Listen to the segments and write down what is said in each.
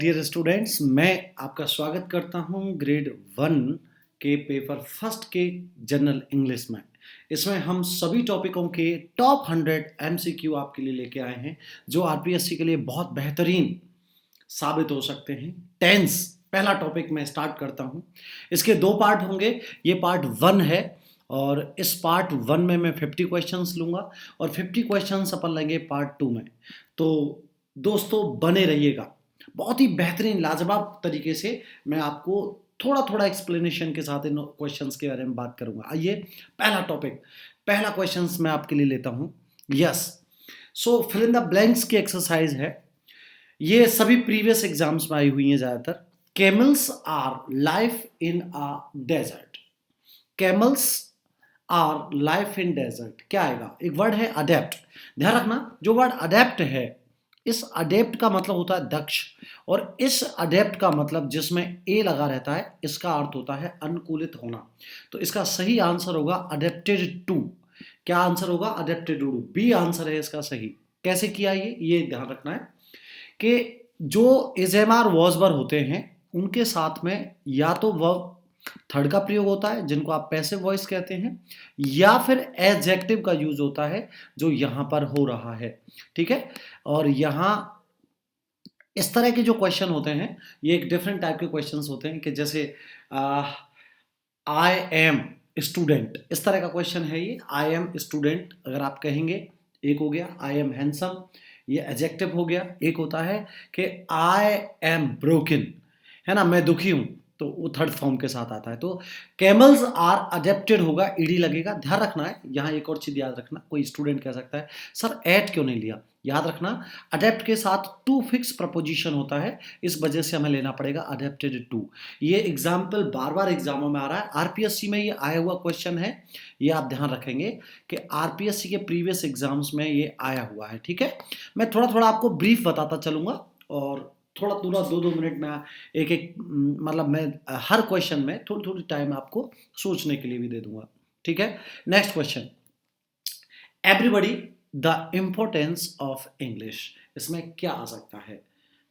Dear students, मैं आपका स्वागत करता हूं ग्रेड 1 के पेपर फर्स्ट के जनरल इंग्लिश में। इसमें हम सभी टॉपिकों के टॉप 100 एमसीक्यू आपके लिए लेके आए हैं, जो आरपीएससी के लिए बहुत बेहतरीन साबित हो सकते हैं। टेंस पहला टॉपिक मैं स्टार्ट करता हूं। इसके दो पार्ट होंगे। ये पार्ट 1 है और इस पार्ट 1 में मैं 50 क्वेश्चंस लूंगा और 50 क्वेश्चंस अपन लेंगे पार्ट 2 में। तो दोस्तों बने रहिएगा। बहुत ही बेहतरीन लाजवाब तरीके से मैं आपको थोड़ा थोड़ा एक्सप्लेनेशन के साथ इन क्वेश्चंस के बारे में बात करूंगा। आइए, पहला टॉपिक, पहला क्वेश्चंस मैं आपके लिए लेता हूं। Yes, so fill in the blanks की एक्सरसाइज है। ये सभी प्रीवियस एग्जाम्स में आई हुई हैं ज़्यादातर। Camels are life in a desert. Camels are life in desert क्या आएगा? एक वर्ड है अडेप्ट। ध्यान रखना, जो वर्ड अडेप्ट है, इस अडेप्ट का मतलब होता है दक्ष, और इस अडेप्ट का मतलब जिसमें ए लगा रहता है, इसका अर्थ होता है अनुकूलित होना। तो इसका सही आंसर होगा अडेप्टेड टू। क्या आंसर होगा? Adapted to. बी आंसर है इसका सही। कैसे किया ये ध्यान रखना है कि जो इजेमार वॉजबर होते हैं उनके साथ में या तो वर्ब थर्ड का प्रयोग होता है, जिनको आप पैसिव वॉइस कहते हैं, या फिर एडजेक्टिव का यूज होता है, जो यहां पर हो रहा है। ठीक है, और यहां इस तरह के जो क्वेश्चन होते हैं, ये एक डिफरेंट टाइप के क्वेश्चंस होते हैं कि जैसे आई एम स्टूडेंट, इस तरह का क्वेश्चन है ये। आई एम स्टूडेंट अगर आप कहेंगे, एक हो गया। आई एम हैंडसम, ये एडजेक्टिव हो गया। एक होता है कि आई एम ब्रोकन, है ना, मैं दुखी हूं, तो वो थर्ड फॉर्म के साथ आता है। तो कैमल्स आर अडेप्टेड होगा, ईडी लगेगा। ध्यान रखना है, यहाँ एक और चीज याद रखना। कोई स्टूडेंट कह सकता है सर एट क्यों नहीं लिया? याद रखना, अडेप्ट के साथ टू फिक्स प्रपोजिशन होता है, इस वजह से हमें लेना पड़ेगा अडेप्टेड टू। ये एग्जाम्पल बार बार एग्जामों में आ रहा है। आरपीएससी में ये आया हुआ क्वेश्चन है, ये आप ध्यान रखेंगे कि आरपीएससी के प्रीवियस एग्जाम्स में ये आया हुआ है। ठीक है, मैं थोड़ा थोड़ा आपको ब्रीफ बताता चलूंगा और थोड़ा थोड़ा 2-2 मिनट में एक एक मतलब मैं हर क्वेश्चन में थोड़ी थोड़ी टाइम आपको सोचने के लिए भी दे दूंगा। ठीक है, next question. Everybody the importance of English, इसमें क्या आ सकता है?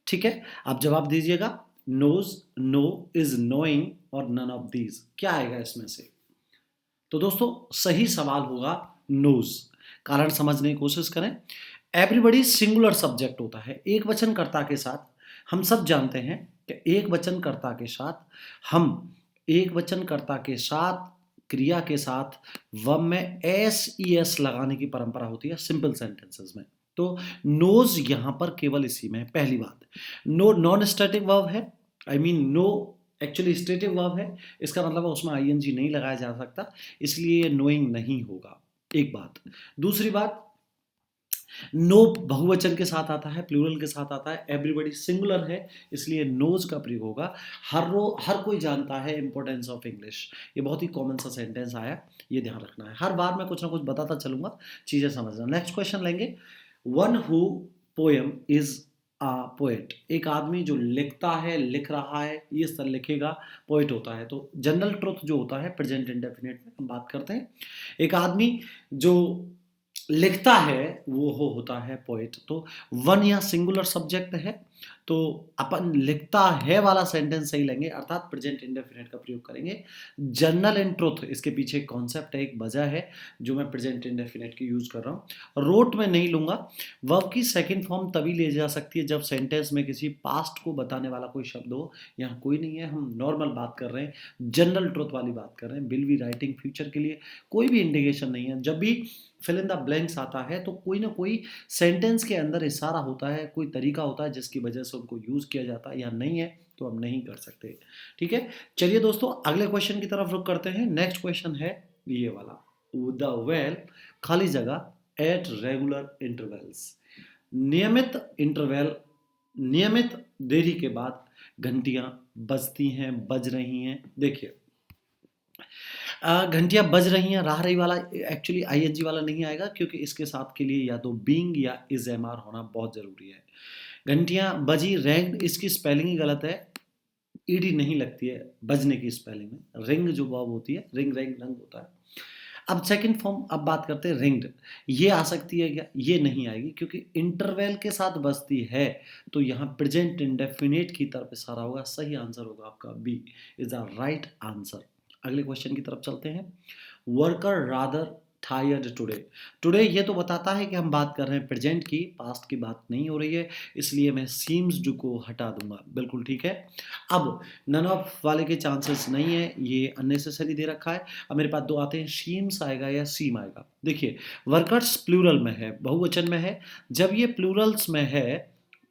ठीक है, आप जवाब दीजिएगा। नोज, नो, इज नोइंग और नन ऑफ दीज, क्या आएगा इसमें से? तो दोस्तों सही सवाल होगा नोज। कारण समझने की कोशिश करें। एवरीबडी सिंगुलर सब्जेक्ट होता है, एक वचनकर्ता के साथ। हम सब जानते हैं कि एक वचनकर्ता के साथ हम एक वचनकर्ता के साथ क्रिया के साथ वर्ब में एस ई एस लगाने की परंपरा होती है सिंपल सेंटेंसेस में। तो नोज यहां पर केवल इसी में है। पहली बात, नो नॉन स्टैटिक वर्ब है, I mean no actually stative verb है। इसका मतलब है उसमें आईएनजी नहीं लगाया जा सकता, इसलिए नोइंग नहीं होगा। एक बात। दूसरी बात, नो बहुवचन के साथ आता है, प्लूरल के साथ आता है। एवरीबडी सिंगुलर है, इसलिए नोज का प्रयोग होगा। हर कोई जानता है इंपॉर्टेंस ऑफ इंग्लिश, ये बहुत ही कॉमन सा सेंटेंस आया, ये ध्यान रखना है। हर बार मैं कुछ ना कुछ बताता चलूंगा, चीजें समझना। नेक्स्ट क्वेश्चन लेंगे। One who poem is a poet, एक आदमी जो लिखता है, लिख रहा है, ये सर लिखेगा, पोएट होता है। तो जनरल ट्रुथ जो होता है प्रेजेंट इंडेफिनिट में हम बात करते हैं। एक आदमी जो लिखता है वो होता है पोएट। तो वन या सिंगुलर सब्जेक्ट है, तो अपन लिखता है वाला सेंटेंस सही लेंगे, अर्थात प्रेजेंट इंडेफिनिट का प्रयोग करेंगे। जनरल एंड ट्रुथ, इसके पीछे एक कॉन्सेप्ट है, एक वजह है जो मैं प्रेजेंट इंडेफिनिट की यूज कर रहा हूँ। रोट में नहीं लूंगा। वर्ब की सेकंड फॉर्म तभी ले जा सकती है जब सेंटेंस में किसी पास्ट को बताने वाला कोई शब्द हो। यहाँ कोई नहीं है, हम नॉर्मल बात कर रहे हैं, जनरल ट्रुथ वाली बात कर रहे हैं। विल बी राइटिंग फ्यूचर के लिए कोई भी इंडिकेशन नहीं है। जब भी फिल इन द ब्लैंक्स आता है तो कोई ना कोई सेंटेंस के अंदर इशारा होता है, कोई तरीका होता है जिसकी वजह से उनको यूज किया जाता है, या नहीं है तो हम नहीं कर सकते। ठीक है, चलिए दोस्तों अगले क्वेश्चन की तरफ रुख करते हैं। नेक्स्ट क्वेश्चन है ये वाला। द वेल, खाली जगह, एट रेगुलर इंटरवल्स, नियमित इंटरवल, नियमित देरी के बाद घंटियां बजती हैं, बज रही हैं। देखिए, घंटियां बज रही हैं, रहा रही वाला एक्चुअली आईएनजी वाला नहीं आएगा, क्योंकि इसके साथ के लिए या तो बीइंग या इज एम आर होना बहुत जरूरी है। घंटियां बजी, रैंग, इसकी स्पेलिंग ही गलत है, ईडी नहीं लगती है बजने की स्पेलिंग में। रिंग जो वर्ब होती है, रिंग रैंग रंग होता है। अब सेकंड फॉर्म अब बात करते हैं रिंग्ड। ये आ सकती है क्या? ये नहीं आएगी क्योंकि इंटरवल के साथ बसती है, तो यहाँ प्रेजेंट इंडेफिनिट की तरफ इशारा होगा। सही आंसर होगा आपका B is the right answer. अगले क्वेश्चन की तरफ चलते हैं। Worker rather tired today. Today ये तो बताता है कि हम बात कर रहे हैं प्रेजेंट की, पास्ट की बात नहीं हो रही है, इसलिए मैं सीम्स डू को हटा दूंगा। बिल्कुल ठीक है। अब नन ऑफ वाले के चांसेस नहीं है, ये अननेसेसरी दे रखा है। अब मेरे पास दो आते हैं, शीम्स आएगा या सीम आएगा। देखिए वर्कर्स प्लूरल में है, बहुवचन में है। जब ये प्लूरल्स में है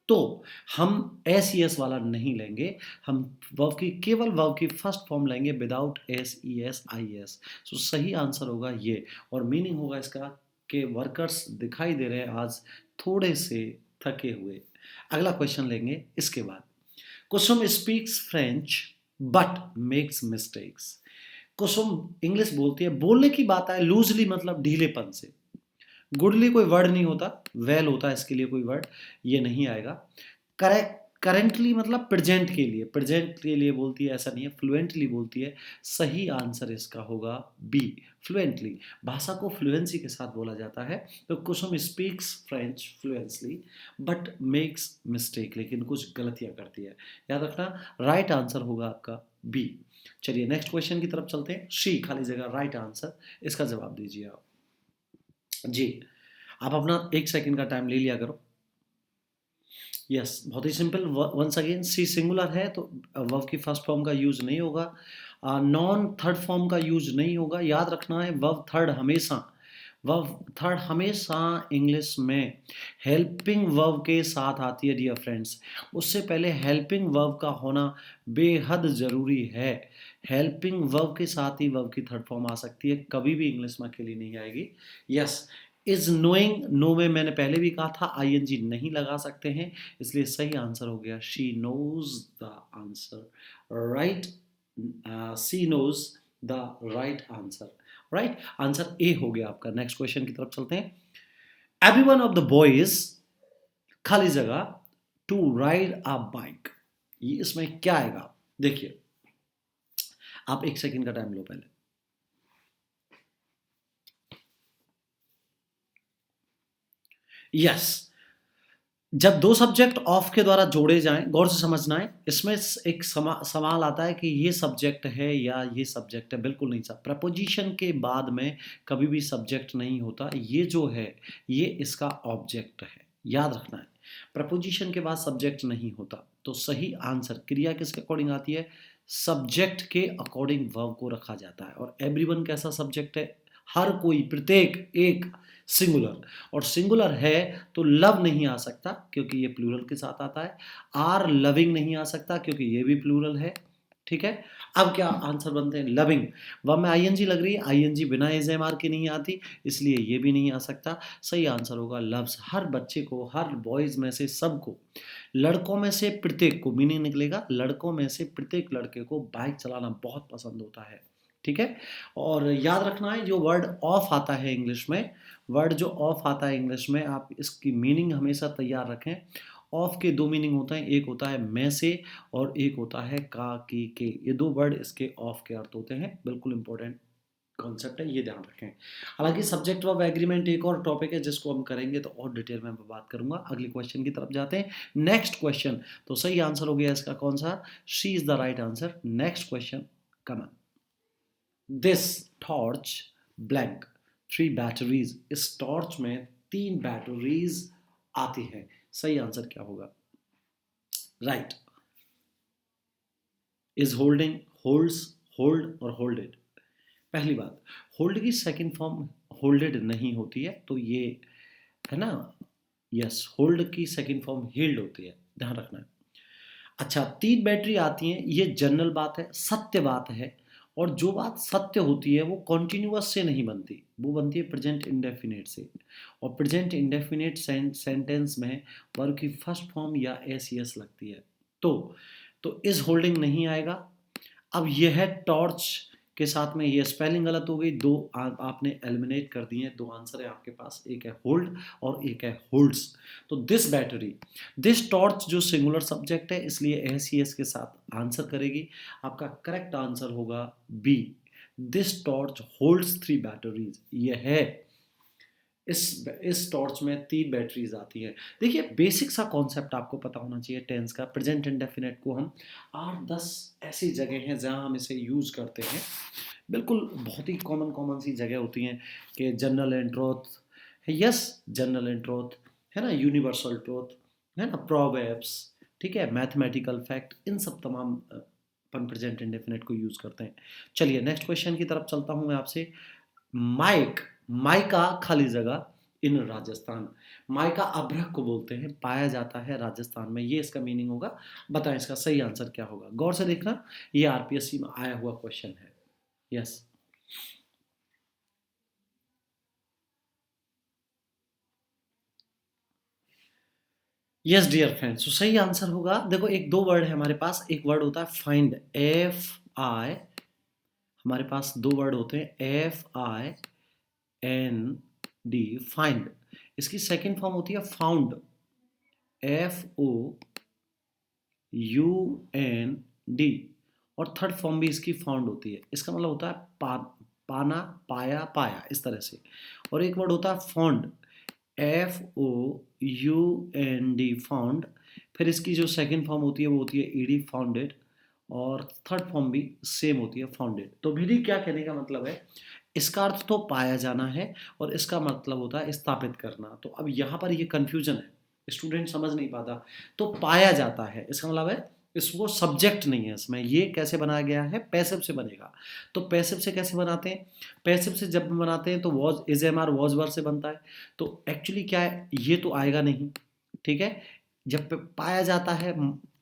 तो हम एस ई एस वाला नहीं लेंगे, हम वर्ब की केवल वर्ब की फर्स्ट फॉर्म लेंगे without S E S I S. So सही आंसर होगा ये, और मीनिंग होगा इसका कि वर्कर्स दिखाई दे रहे हैं आज थोड़े से थके हुए। अगला क्वेश्चन लेंगे इसके बाद। Kusum speaks French but makes mistakes. Kusum English बोलती है, बोलने की बात है लूजली मतलब ढीलेपन से। गुडली कोई वर्ड नहीं होता, वेल होता है इसके लिए कोई वर्ड, ये नहीं आएगा। करेक्ट करेंटली मतलब प्रेजेंट के लिए, प्रेजेंट के लिए बोलती है ऐसा नहीं है, फ्लुएंटली बोलती है। सही आंसर इसका होगा बी फ्लुएंटली। भाषा को फ्लुएंसी के साथ बोला जाता है। तो Kusum speaks French fluently but makes mistake, लेकिन कुछ गलतियां करती है। याद रखना राइट आंसर होगा आपका बी। चलिए नेक्स्ट क्वेश्चन की तरफ चलते हैं। शी खाली जगह राइट आंसर, इसका जवाब दीजिए आप जी। आप अपना 1 सेकंड का टाइम ले लिया करो। यस बहुत ही सिंपल। वंस अगेन सी सिंगुलर है तो वर्ब की फर्स्ट फॉर्म का यूज नहीं होगा, नॉन थर्ड फॉर्म का यूज नहीं होगा। याद रखना है वर्ब थर्ड हमेशा इंग्लिश में हेल्पिंग वर्ब के साथ आती है डियर फ्रेंड्स। उससे पहले हेल्पिंग वर्ब का होना बेहद ज़रूरी है। हेल्पिंग वर्ब के साथ ही वर्ब की थर्ड फॉर्म आ सकती है, कभी भी इंग्लिश में अकेली नहीं आएगी। यस इज नोइंग, नो में मैंने पहले भी कहा था आईएनजी नहीं लगा सकते हैं, इसलिए सही आंसर हो गया she knows the answer right. She knows the right answer, right answer A हो गया आपका। नेक्स्ट क्वेश्चन की तरफ चलते हैं। Every one of the boys खाली जगह टू राइड अ बाइक, ये इसमें क्या आएगा? देखिए आप 1 सेकंड का टाइम लो पहले। यस जब दो सब्जेक्ट ऑफ के द्वारा जोड़े जाएं, गौर से समझना है, इसमें एक सवाल आता है कि ये सब्जेक्ट है या ये सब्जेक्ट है। बिल्कुल नहीं साहब, प्रपोजिशन के बाद में कभी भी सब्जेक्ट नहीं होता। ये जो है ये इसका ऑब्जेक्ट है, याद रखना है। प्रपोजिशन के बाद सब्जेक्ट नहीं होता। तो सही आंसर क्रिया किसके अकॉर्डिंग आती है? सब्जेक्ट के अकॉर्डिंग वर्ब को रखा जाता है। और एवरीवन कैसा सब्जेक्ट है? हर कोई, प्रत्येक, एक, सिंगुलर। और सिंगुलर है तो लव नहीं आ सकता क्योंकि ये प्लूरल के साथ आता है। आर लविंग नहीं आ सकता क्योंकि ये भी प्लूरल है। ठीक है, अब क्या आंसर बनते हैं? लविंग, वर्ब में आईएनजी लग रही है, आईएनजी बिना एसएमआर के नहीं आती, इसलिए ये भी नहीं आ सकता। सही आंसर होगा लव्स। हर बच्चे को, हर बॉयज में से सबको, लड़कों में से प्रत्येक को, मीनिंग निकलेगा लड़कों में से प्रत्येक लड़के को बाइक चलाना बहुत पसंद होता है। ठीक है, और याद रखना है जो वर्ड ऑफ आता है इंग्लिश में, वर्ड जो ऑफ आता है इंग्लिश में, आप इसकी मीनिंग हमेशा तैयार रखें। ऑफ के दो मीनिंग होते हैं, एक होता है मैं से और एक होता है का, की, के। ये दो वर्ड इसके ऑफ के अर्थ होते हैं। बिल्कुल इंपॉर्टेंट कॉन्सेप्ट है, ये ध्यान रखें। हालांकि सब्जेक्ट वर्ब एग्रीमेंट एक और टॉपिक है जिसको हम करेंगे तो और डिटेल में बात करूंगा। अगले क्वेश्चन की तरफ जाते हैं। नेक्स्ट क्वेश्चन, तो सही आंसर हो गया इसका कौन सा? She is the right answer. Next question come on. This torch blank 3 batteries, इस टॉर्च में 3 बैटरीज आती हैं। सही आंसर क्या होगा? Right is holding, holds, hold और होल्डेड। पहली बात, होल्ड की सेकंड फॉर्म होल्डेड नहीं होती है, तो ये है ना। यस होल्ड की सेकंड फॉर्म हील्ड होती है, ध्यान रखना है। अच्छा 3 बैटरी आती हैं, ये जनरल बात है, सत्य बात है। और जो बात सत्य होती है वो कॉन्टिन्यूअस से नहीं बनती, वो बनती है प्रेजेंट इंडेफिनिट से। और प्रेजेंट इंडेफिनिट सेंटेंस में वर्ब की फर्स्ट फॉर्म या एस यस लगती है। तो इस होल्डिंग नहीं आएगा। अब यह है टॉर्च के साथ में, ये स्पेलिंग गलत हो गई, दो आपने एलिमिनेट कर दिए। 2 आंसर है आपके पास, एक है होल्ड और एक है होल्ड्स। तो दिस बैटरी, दिस टॉर्च जो सिंगुलर सब्जेक्ट है, इसलिए एस के साथ आंसर करेगी। आपका करेक्ट आंसर होगा B, this torch holds 3 batteries. ये है, इस टॉर्च में 3 बैटरीज आती हैं। देखिए बेसिक सा कॉन्सेप्ट आपको पता होना चाहिए टेंस का। प्रेजेंट इंडेफिनिट को हम 8-10 ऐसी जगह हैं जहां हम इसे यूज़ करते हैं। बिल्कुल बहुत ही कॉमन कॉमन सी जगह होती हैं कि जनरल एंड ट्रूथ है, यस जनरल एंड ट्रूथ है ना, यूनिवर्सल ट्रूथ है ना, प्रोवर्ब्स, ठीक है, मैथमेटिकल फैक्ट, इन सब तमाम अपन प्रेजेंट इंडेफिनिट को यूज़ करते हैं। चलिए नेक्स्ट क्वेश्चन की तरफ चलता हूँ मैं आपसे। माइक, माइका खाली जगह इन राजस्थान। माइका अभ्रक को बोलते हैं, पाया जाता है राजस्थान में, ये इसका मीनिंग होगा। बताएं इसका सही आंसर क्या होगा, गौर से देखना, ये आरपीएससी में आया हुआ क्वेश्चन है। यस यस डियर फ्रेंड्स, तो सही आंसर होगा, देखो एक दो वर्ड है हमारे पास, एक वर्ड होता है फाइंड, FI, हमारे पास दो वर्ड होते हैं FIND, फाइंड। इसकी सेकंड फॉर्म होती है फाउंड, FOUND, और थर्ड फॉर्म भी इसकी फाउंड होती है। इसका मतलब होता है पाना, पाया, पाया, इस तरह से। और एक वर्ड होता है फाउंड, FOUND, फाउंड। फिर इसकी जो सेकंड फॉर्म होती है वो होती है ED, फाउंडेड, और थर्ड फॉर्म भी सेम होती है, फाउंडेड। तो मेरी क्या कहने का मतलब है, इसका अर्थ तो पाया जाना है और इसका मतलब होता है स्थापित करना। तो अब यहाँ पर ये कंफ्यूजन है, स्टूडेंट समझ नहीं पाता। तो पाया जाता है इसका मतलब है इसको सब्जेक्ट नहीं है इसमें, ये कैसे बनाया गया है, पैसिव से बनेगा। तो पैसिव से कैसे बनाते हैं, पैसिव से जब बनाते हैं तो was, is am are, was were से बनता है। तो एक्चुअली क्या है, ये तो आएगा नहीं, ठीक है। जब पाया जाता है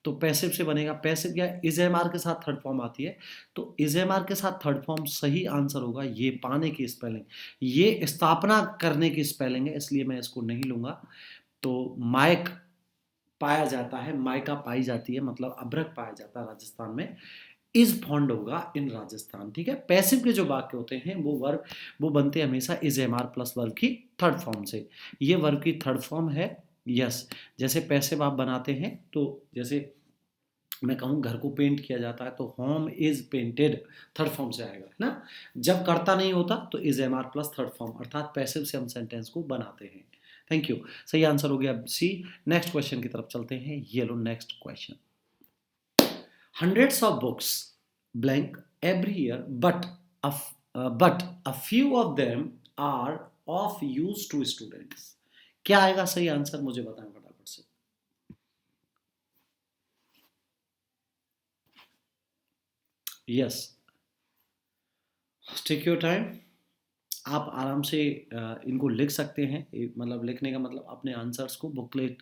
तो पैसिव से बनेगा। पैसिव क्या है, इज एम आर के साथ थर्ड फॉर्म आती है, तो इज एम आर के साथ थर्ड फॉर्म सही आंसर होगा। ये पाने की स्पेलिंग, ये स्थापना करने की स्पेलिंग है, इसलिए मैं इसको नहीं लूंगा। तो माइक पाया जाता है, माइका पाई जाती है, मतलब अभ्रक पाया जाता है राजस्थान में, इज फॉन्ड होगा इन राजस्थान, ठीक है। पैसिव के जो वाक्य होते हैं वो वर्ब, वो बनते हैं हमेशा is am are plus verb की थर्ड फॉर्म से। ये वर्ब की थर्ड फॉर्म है। यस, जैसे पैसिव आप बनाते हैं तो जैसे मैं कहूँ घर को पेंट किया जाता है तो home is painted third form से आएगा, है ना। जब करता नहीं होता तो is am are plus third form, अर्थात पैसिव से हम सेंटेंस को बनाते हैं। थैंक यू, सही आंसर हो गया सी। नेक्स्ट क्वेश्चन की तरफ चलते हैं, ये लो next question. Hundreds of books blank every year, but a few of them are of use to students. क्या आएगा सही आंसर, मुझे बताएं फटाफट से। यस, टेक योर टाइम, आप आराम से इनको लिख सकते हैं। मतलब लिखने का मतलब अपने आंसर्स को बुकलेट,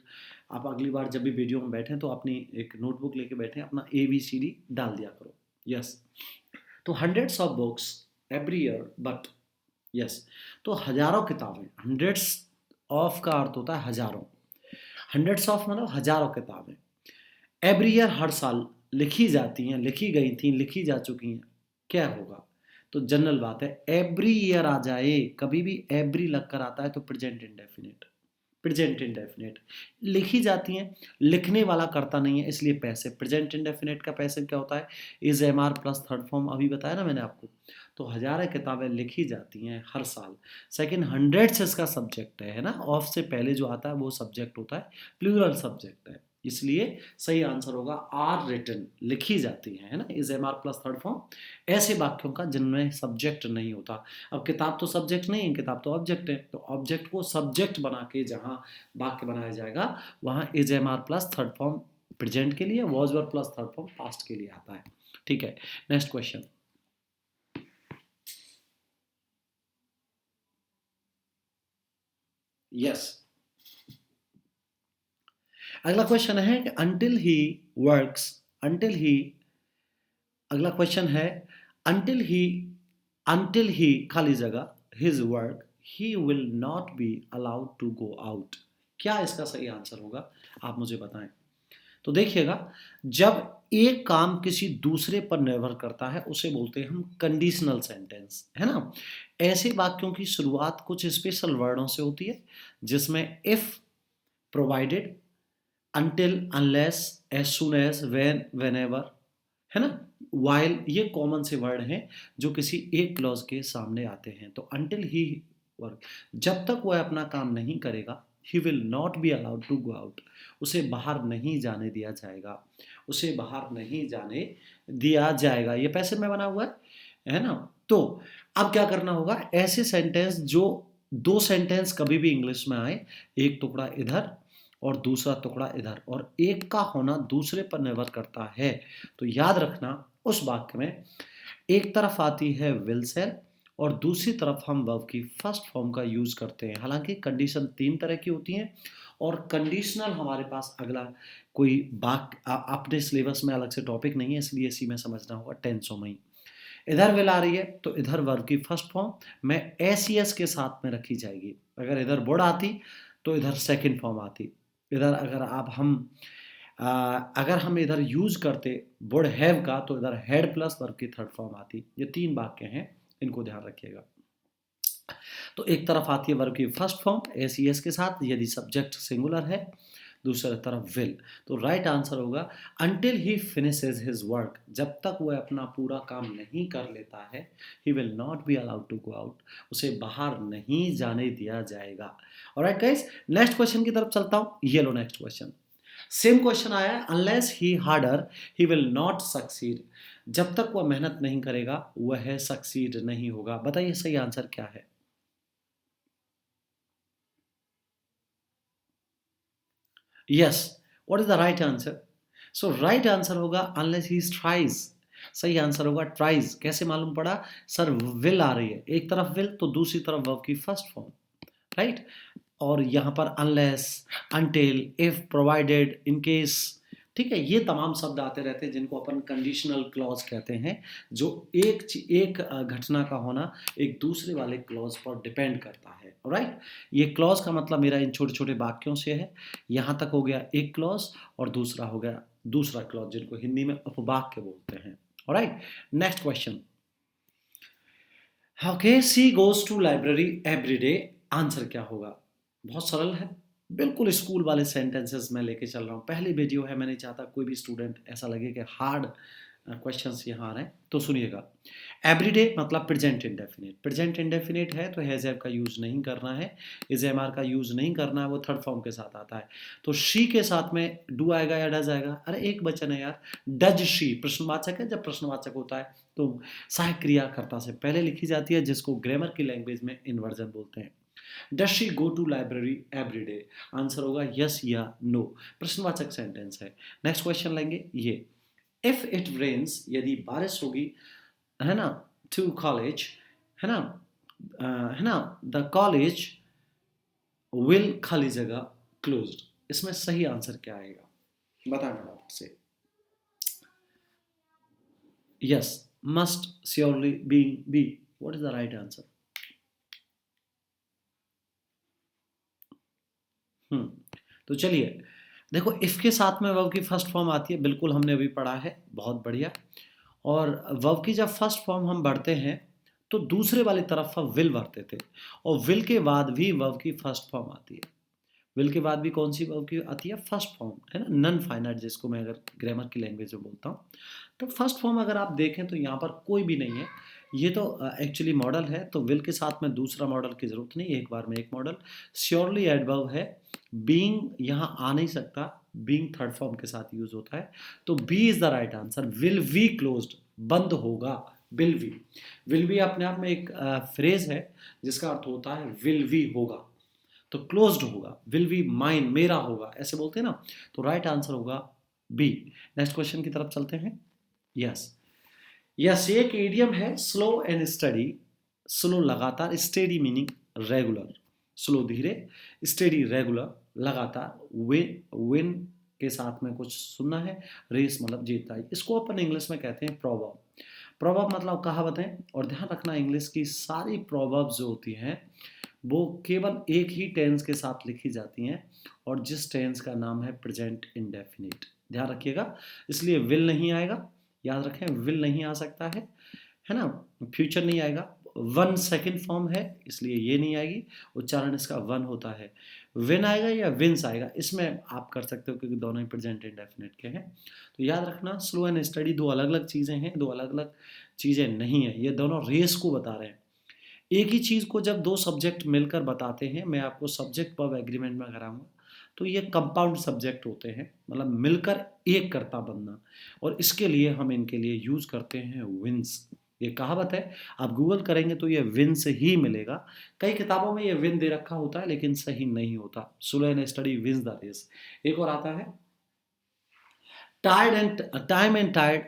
आप अगली बार जब भी वीडियो में बैठें तो अपनी एक नोटबुक लेके बैठें, अपना ABCD डाल दिया करो। यस, तो hundreds of books every year, but yes, तो हजारों किताबें, हंड्रेड्स ऑफ का अर्थ होता है हजारों, हंड्रेड्स ऑफ मतलब हजारों किताबें, एवरी ईयर हर साल लिखी जाती हैं, लिखी गई थी, लिखी जा चुकी हैं, क्या होगा। तो जनरल बात है, एवरी ईयर आ जाए, कभी भी एवरी लग कर आता है तो प्रेजेंट इंडेफिनिट, प्रेजेंट इंडेफिनिट। लिखी जाती हैं, लिखने वाला करता नहीं है, इसलिए पैसिव। प्रेजेंट इंडेफिनिट का पैसिव क्या होता है, is am are plus third form, अभी बताया ना मैंने आपको। तो हजारों किताबें लिखी जाती हैं हर साल। सेकंड, हंड्रेड्स इसका सब्जेक्ट है ना, ऑफ से पहले जो आता है वो सब्जेक्ट होता है, प्लूरल सब्जेक्ट है, इसलिए सही आंसर होगा आर रिटन, लिखी जाती है ना, is am are plus third form, ऐसे वाक्यों का जिनमें सब्जेक्ट नहीं होता। अब किताब तो सब्जेक्ट नहीं है, किताब तो ऑब्जेक्ट है, तो ऑब्जेक्ट को सब्जेक्ट बना के जहां वाक्य बनाया जाएगा वहां is am are plus third form present के लिए, was were plus third form past के लिए आता है, ठीक है। Next question. यस, अगला क्वेश्चन है कि until he works, until he, अगला क्वेश्चन है अंटिल ही खाली जगह his work he will not be allowed to go out. क्या इसका सही आंसर होगा, आप मुझे बताएं। तो देखिएगा, जब एक काम किसी दूसरे पर निर्भर करता है उसे बोलते हैं हम कंडीशनल सेंटेंस, है ना। ऐसे वाक्यों की शुरुआत कुछ स्पेशल वर्डों से होती है, जिसमें if, provided, until, unless, as soon as, when, whenever, है ना। while ये कॉमन से वर्ड हैं जो किसी एक क्लॉज के सामने आते हैं। तो until he वर्क, जब तक वह अपना काम नहीं करेगा, he will not be allowed to go out, उसे बाहर नहीं जाने दिया जाएगा, उसे बाहर नहीं जाने दिया जाएगा। ये पैसे में बना हुआ है ना। तो अब क्या करना होगा, ऐसे सेंटेंस जो दो सेंटेंस कभी भी इंग्लिश में आए, एक टुकड़ा इधर और दूसरा टुकड़ा इधर, और एक का होना दूसरे पर निर्भर करता है। तो याद रखना, उस वाक्य में एक तरफ आती है विल सेल और दूसरी तरफ हम वर्ब की फर्स्ट फॉर्म का यूज करते हैं। हालांकि कंडीशन तीन तरह की होती हैं और कंडीशनल हमारे पास अगला कोई अपने सिलेबस में अलग से टॉपिक नहीं है, इसलिए इसी में समझना होगा टेंसों में ही। इधर विल आ रही है तो इधर वर्ब की फर्स्ट फॉर्म में एस ई एस के साथ में रखी जाएगी। अगर इधर वुड आती तो इधर सेकंड फॉर्म आती। इधर अगर हम इधर यूज करते वुड हैव का तो इधर हैड प्लस वर्ब की थर्ड फॉर्म आती। ये तीन वाक्य हैं, इनको ध्यान रखिएगा। तो एक तरफ आती है वर्ब की first form S E S के साथ यदि सब्जेक्ट सिंगुलर है, दूसरी तरफ विल। तो राइट आंसर होगा until he finishes his work, जब तक वह अपना पूरा काम नहीं कर लेता है, he will not be allowed to go out, उसे बाहर नहीं जाने दिया जाएगा। ऑलराइट गाइस, नेक्स्ट क्वेश्चन की तरफ चलता हूं। ये लो नेक्स्ट क्वेश्चन, सेम क्वेश्चन आया, unless he harder he will not succeed, जब तक वह मेहनत नहीं करेगा वह सक्सीड नहीं होगा। बताइए सही आंसर क्या है। Yes, what is the right answer? So right answer होगा अनलेस ही ट्राइज। सही आंसर होगा ट्राइज। कैसे मालूम पड़ा? सर विल आ रही है, एक तरफ विल तो दूसरी तरफ वर्ब की फर्स्ट फॉर्म, राइट। और यहाँ पर unless, until, if, provided, in case, ठीक है, ये तमाम शब्द आते रहते हैं जिनको अपन कंडीशनल क्लॉज कहते हैं, जो एक घटना का होना एक दूसरे वाले क्लॉज पर डिपेंड करता है। राइट, ये क्लॉज का मतलब मेरा इन छोटे छोटे वाक्यों से है। यहाँ तक हो गया एक क्लॉज और दूसरा हो गया दूसरा क्लॉज, जिनको हिंदी में उपवाक्य बोलते हैं। Right, next question. Okay, she goes to library every day, answer क्या होगा? बहुत सरल है, बिल्कुल स्कूल वाले सेंटेंसेस में लेके चल रहा हूँ। पहली वीडियो है, मैं नहीं चाहता कोई भी स्टूडेंट ऐसा लगे कि हार्ड क्वेश्चंस यहाँ आ रहे हैं। तो सुनिएगा, एवरीडे मतलब प्रेजेंट इंडेफिनिट। प्रेजेंट इंडेफिनिट है तो हैज हैव का यूज नहीं करना है, इज एम आर का यूज नहीं करना है, वो थर्ड फॉर्म के साथ आता है। तो शी के साथ में डू आएगा या डज आएगा? अरे एक वचन है यार, डज शी प्रश्नवाचक है। जब प्रश्नवाचक होता है तो सहायक क्रियाकर्ता से पहले लिखी जाती है, जिसको ग्रामर की लैंग्वेज में इन्वर्जन बोलते हैं। Does she go to library every day, answer होगा यस या नो, प्रश्नवाचक सेंटेंस है। नेक्स्ट क्वेश्चन लेंगे ये, इफ इट रेन्स, यदि बारिश होगी, है ना, टू कॉलेज, है ना, है ना, द कॉलेज विल, खाली जगह, क्लोज्ड। इसमें सही आंसर क्या आएगा बताना आप से। Yes, must, surely, being, B, what is the right answer? तो चलिए देखो, इफ के साथ में वर्ब की फर्स्ट फॉर्म आती है, बिल्कुल हमने अभी पढ़ा है, बहुत बढ़िया। और वर्ब की जब फर्स्ट फॉर्म हम बढ़ते हैं तो दूसरे वाली तरफ हम विल भरते थे, और विल के बाद भी वर्ब की फर्स्ट फॉर्म आती है। विल के बाद भी कौन सी वर्ब की आती है? फर्स्ट फॉर्म, है ना, नन फाइनाइट, जिसको मैं अगर ग्रामर की लैंग्वेज में बोलता हूँ। तो फर्स्ट फॉर्म अगर आप देखें तो यहाँ पर कोई भी नहीं है, ये तो एक्चुअली मॉडल है, तो विल के साथ में दूसरा मॉडल की जरूरत नहीं, एक बार में एक मॉडल। श्योरली एडवर्ब है, बीइंग यहाँ आ नहीं सकता, बीइंग थर्ड फॉर्म के साथ यूज होता है, तो B is the right answer. Will be closed, बंद होगा, विल बी। विल बी अपने आप में एक फ्रेज है जिसका अर्थ होता है विल बी होगा, तो क्लोज्ड होगा, विल बी माइन, मेरा होगा, ऐसे बोलते हैं ना। तो राइट आंसर होगा बी। नेक्स्ट क्वेश्चन की तरफ चलते हैं। यस, यस, ये एक इडियम है, स्लो एंड स्टडी। स्लो लगातार, स्टेडी मीनिंग रेगुलर, स्लो धीरे, स्टेडी रेगुलर, लगातार। विन के साथ में कुछ सुनना है, रेस मतलब जीतता है। इसको अपन इंग्लिश में कहते हैं प्रोवर्ब। प्रोवर्ब मतलब कहावतें। और ध्यान रखना, इंग्लिश की सारी प्रोवर्ब्स जो होती हैं वो केवल एक ही टेंस के साथ लिखी जाती हैं, और जिस टेंस का नाम है प्रेजेंट इंडेफिनिट। ध्यान रखिएगा, इसलिए विल नहीं आएगा, याद रखें, विल नहीं आ सकता है ना, फ्यूचर नहीं आएगा। वन सेकंड फॉर्म है इसलिए ये नहीं आएगी, उच्चारण इसका वन होता है। विन आएगा या विंस आएगा, इसमें आप कर सकते हो क्योंकि दोनों ही प्रेजेंट इंडेफिनिट के हैं। तो याद रखना स्लो एंड स्टडी दो अलग अलग चीज़ें हैं, दो अलग अलग चीज़ें नहीं हैं, ये दोनों रेस को बता रहे हैं। एक ही चीज़ को जब दो सब्जेक्ट मिलकर बताते हैं, मैं आपको सब्जेक्ट वर्ब एग्रीमेंट में कराऊंगा, तो ये कंपाउंड सब्जेक्ट होते हैं, मतलब मिलकर एक कर्ता बनना, और इसके लिए हम इनके लिए यूज़ करते हैं विंस। ये कहावत है, आप गूगल करेंगे तो ये विंस ही मिलेगा। कई किताबों में ये विन दे रखा होता है लेकिन सही नहीं होता। Slow and steady wins the race. एक और आता है टायर्ड एंड टाइम एंड टायर्ड,